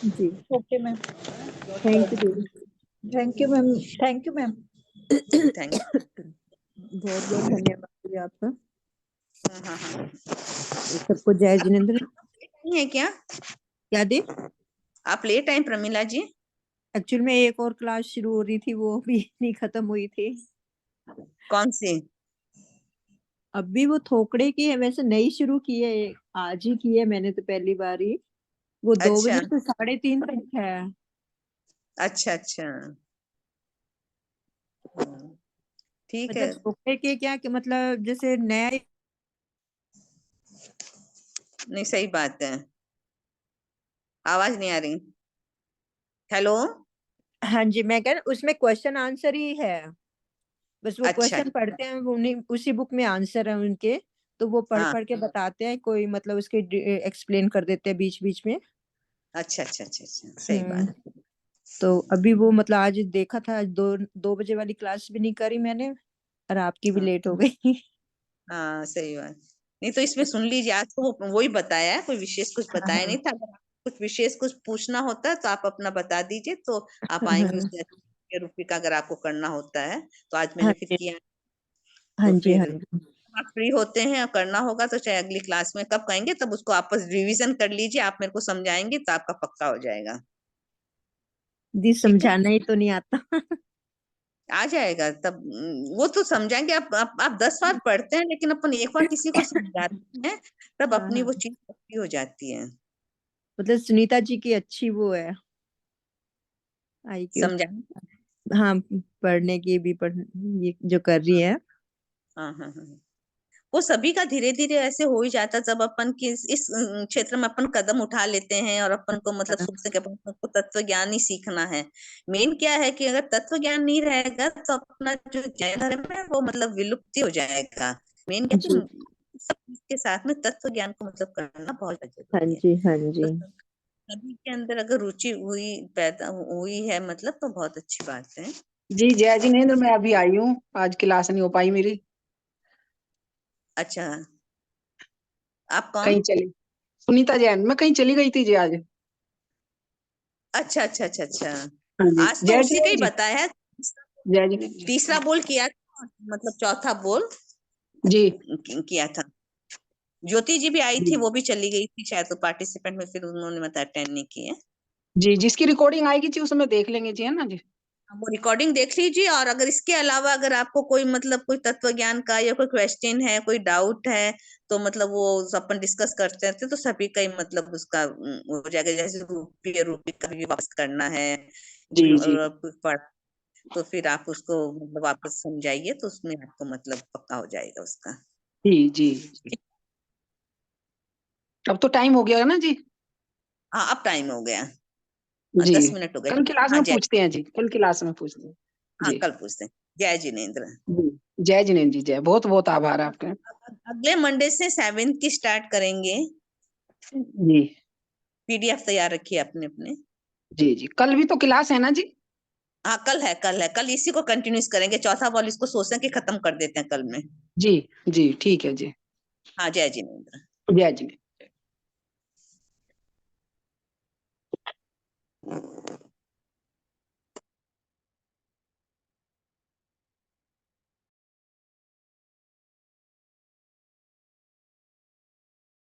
S4: जी,
S3: ओके मैम,
S4: थैंक यू दीदी।
S3: Thank you ma'am, thank you ma'am.
S1: Thank
S4: बहुत बहुत धन्यवाद दीदी आपका।
S1: यू। हाँ हाँ हाँ।
S4: सबको जय जिनेन्द्र।
S1: नहीं है क्या?
S4: क्या दी?
S1: आप लेट आए प्रमिला जी?
S4: एक्चुअल में एक और क्लास शुरू हो रही थी, वो भी नहीं खत्म हुई थी।
S1: कौन सी?
S4: अभी वो थोकड़े की है, वैसे नई शुरू की है, आज ही की है मैंने तो पहली बार ही। वो 2
S1: अच्छा
S4: बजे से 3:30 तक है।
S1: अच्छा अच्छा। ठीक है।
S4: मतलब थोकड़े के क्या कि मतलब जैसे नया।
S1: नहीं, सही बात है। आवाज नहीं आ रही। हेलो।
S4: हाँ जी, मैं कह रहा उसमें क्वेश्चन आंसर ही है, बस वो
S1: अच्छा।
S4: क्वेश्चन पढ़ते हैं, वो उन्हीं उसी बुक में आंसर है उनके, तो वो पढ़
S1: हाँ।
S4: पढ़ के बताते हैं, कोई मतलब उसके एक्सप्लेन कर देते हैं बीच बीच में।
S1: अच्छा अच्छा अच्छा अच्छा, सही
S4: हम्म।
S1: बात।
S4: तो अभी वो मतलब आज देखा था, आज 2 बजे वाली क्लास भी नहीं करी मैंने, और आपकी भी
S1: हाँ
S4: लेट हो गई।
S1: हाँ, सही बात। नहीं तो इसमें सुन लीजिए, आज तो वही बताया है, कोई विशेष कुछ बताया
S4: हाँ
S1: नहीं था। अगर आपको कुछ विशेष कुछ पूछना होता है तो आप अपना बता दीजिए, तो आप आएंगे
S4: हाँ
S1: उससे रूपी का, अगर आपको करना होता है तो आज
S4: हाँ
S1: मैंने फिर
S4: जी,
S1: किया।
S4: हाँ
S1: तो
S4: जी, हाँ
S1: फिर
S4: जी
S1: आप फ्री होते हैं और करना होगा तो चाहे अगली क्लास में कब कहेंगे तब उसको आपस रिवीजन कर लीजिए, आप मेरे को समझाएंगे तो आपका पक्का हो जाएगा।
S4: दी,
S1: ठीक है,
S4: समझाना ही तो नहीं आता।
S1: आ जाएगा तब। वो तो समझाएंगे। आप 10 बार पढ़ते हैं, लेकिन अपन एक बार किसी को समझाते हैं तब
S4: हाँ
S1: अपनी
S4: हाँ,
S1: वो चीज पक्की हो जाती है।
S4: मतलब सुनीता जी की अच्छी वो है, IQ।
S1: समझा।
S4: हाँ, पढ़ने की भी पढ़, ये जो कर रही है।
S1: हाँ हाँ हाँ। वो सभी का धीरे धीरे ऐसे हो ही जाता, जब अपन की इस क्षेत्र में अपन कदम उठा लेते हैं, और अपन को मतलब
S4: हाँ,
S1: शुरू से कि अपन को तत्व ज्ञान ही सीखना है। मेन क्या है कि अगर तत्व ज्ञान नहीं रहेगा तो अपना जो जैन धर्म है वो मतलब विलुप्ति हो जाएगा। मेन क्या
S4: जी,
S1: है, सब चीज के साथ में तत्व ज्ञान को मतलब करना बहुत
S4: हाँ
S1: जरूरी है।
S4: जी, हाँ
S1: तो
S4: जी।
S1: सभी के अंदर अगर रुचि हुई, पैदा हुई है मतलब, तो बहुत अच्छी बात है।
S6: जी जय जिनेन्द्र, मैं अभी आई हूँ, आज क्लास नहीं हो पाई मेरी।
S1: अच्छा। आप कौन?
S6: कहीं चली, सुनीता जैन। मैं कहीं चली गई थी जी आज।
S1: अच्छा अच्छा अच्छा अच्छा।
S6: हाँ जी,
S1: आज तो
S6: जय
S1: उसी का
S6: जिनेन्द्र
S1: ही
S6: जी।
S1: बताया है।
S6: जय जिनेन्द्र जी।
S1: तीसरा बोल किया था, मतलब चौथा बोल
S6: जी
S1: किया था। ज्योति जी भी आई थी,
S6: जी
S1: वो भी चली गई थी शायद, तो पार्टिसिपेंट में फिर उन्होंने मतलब अटेंड नहीं किए।
S6: जी, जिसकी रिकॉर्डिंग आएगी जी उसमें देख लेंगे जी, है ना जी।
S1: वो रिकॉर्डिंग देख लीजिए, और अगर इसके अलावा अगर आपको कोई मतलब कोई तत्व ज्ञान का या कोई क्वेश्चन है, कोई डाउट है, तो मतलब वो अपन डिस्कस करते रहते, तो सभी का ही मतलब उसका हो जाएगा। जैसे रूपी का भी वापस करना है,
S6: जी जी
S1: पढ़ा, तो फिर आप उसको मतलब वापस समझाइए, तो उसमें आपको मतलब पक्का हो जाएगा उसका।
S6: जी जी। अब तो टाइम हो गया है ना जी।
S1: हाँ, अब टाइम हो गया।
S6: जी,
S1: 10 मिनट हो गए।
S6: कल क्लास
S1: हाँ
S6: में
S1: जय,
S6: पूछते हैं जी, कल क्लास में पूछते हैं।
S1: हाँ
S6: जी
S1: कल पूछते हैं। जय जिनेन्द्र।
S6: जी, जय जिनेन्द्र जी, जय। बहुत बहुत आभार आपका।
S1: अगले मंडे से 7 की स्टार्ट करेंगे।
S6: जी
S1: पीडीएफ तैयार रखिए अपने अपने।
S6: जी जी, कल भी तो क्लास है ना जी।
S1: हाँ कल है, कल है, कल इसी को कंटिन्यूस करेंगे। चौथा बॉल इसको सोचते हैं कि खत्म कर देते हैं कल में।
S6: जी जी, ठीक है जी।
S1: हाँ जय जिनेन्द्र।
S6: जय जिनेन्द्र।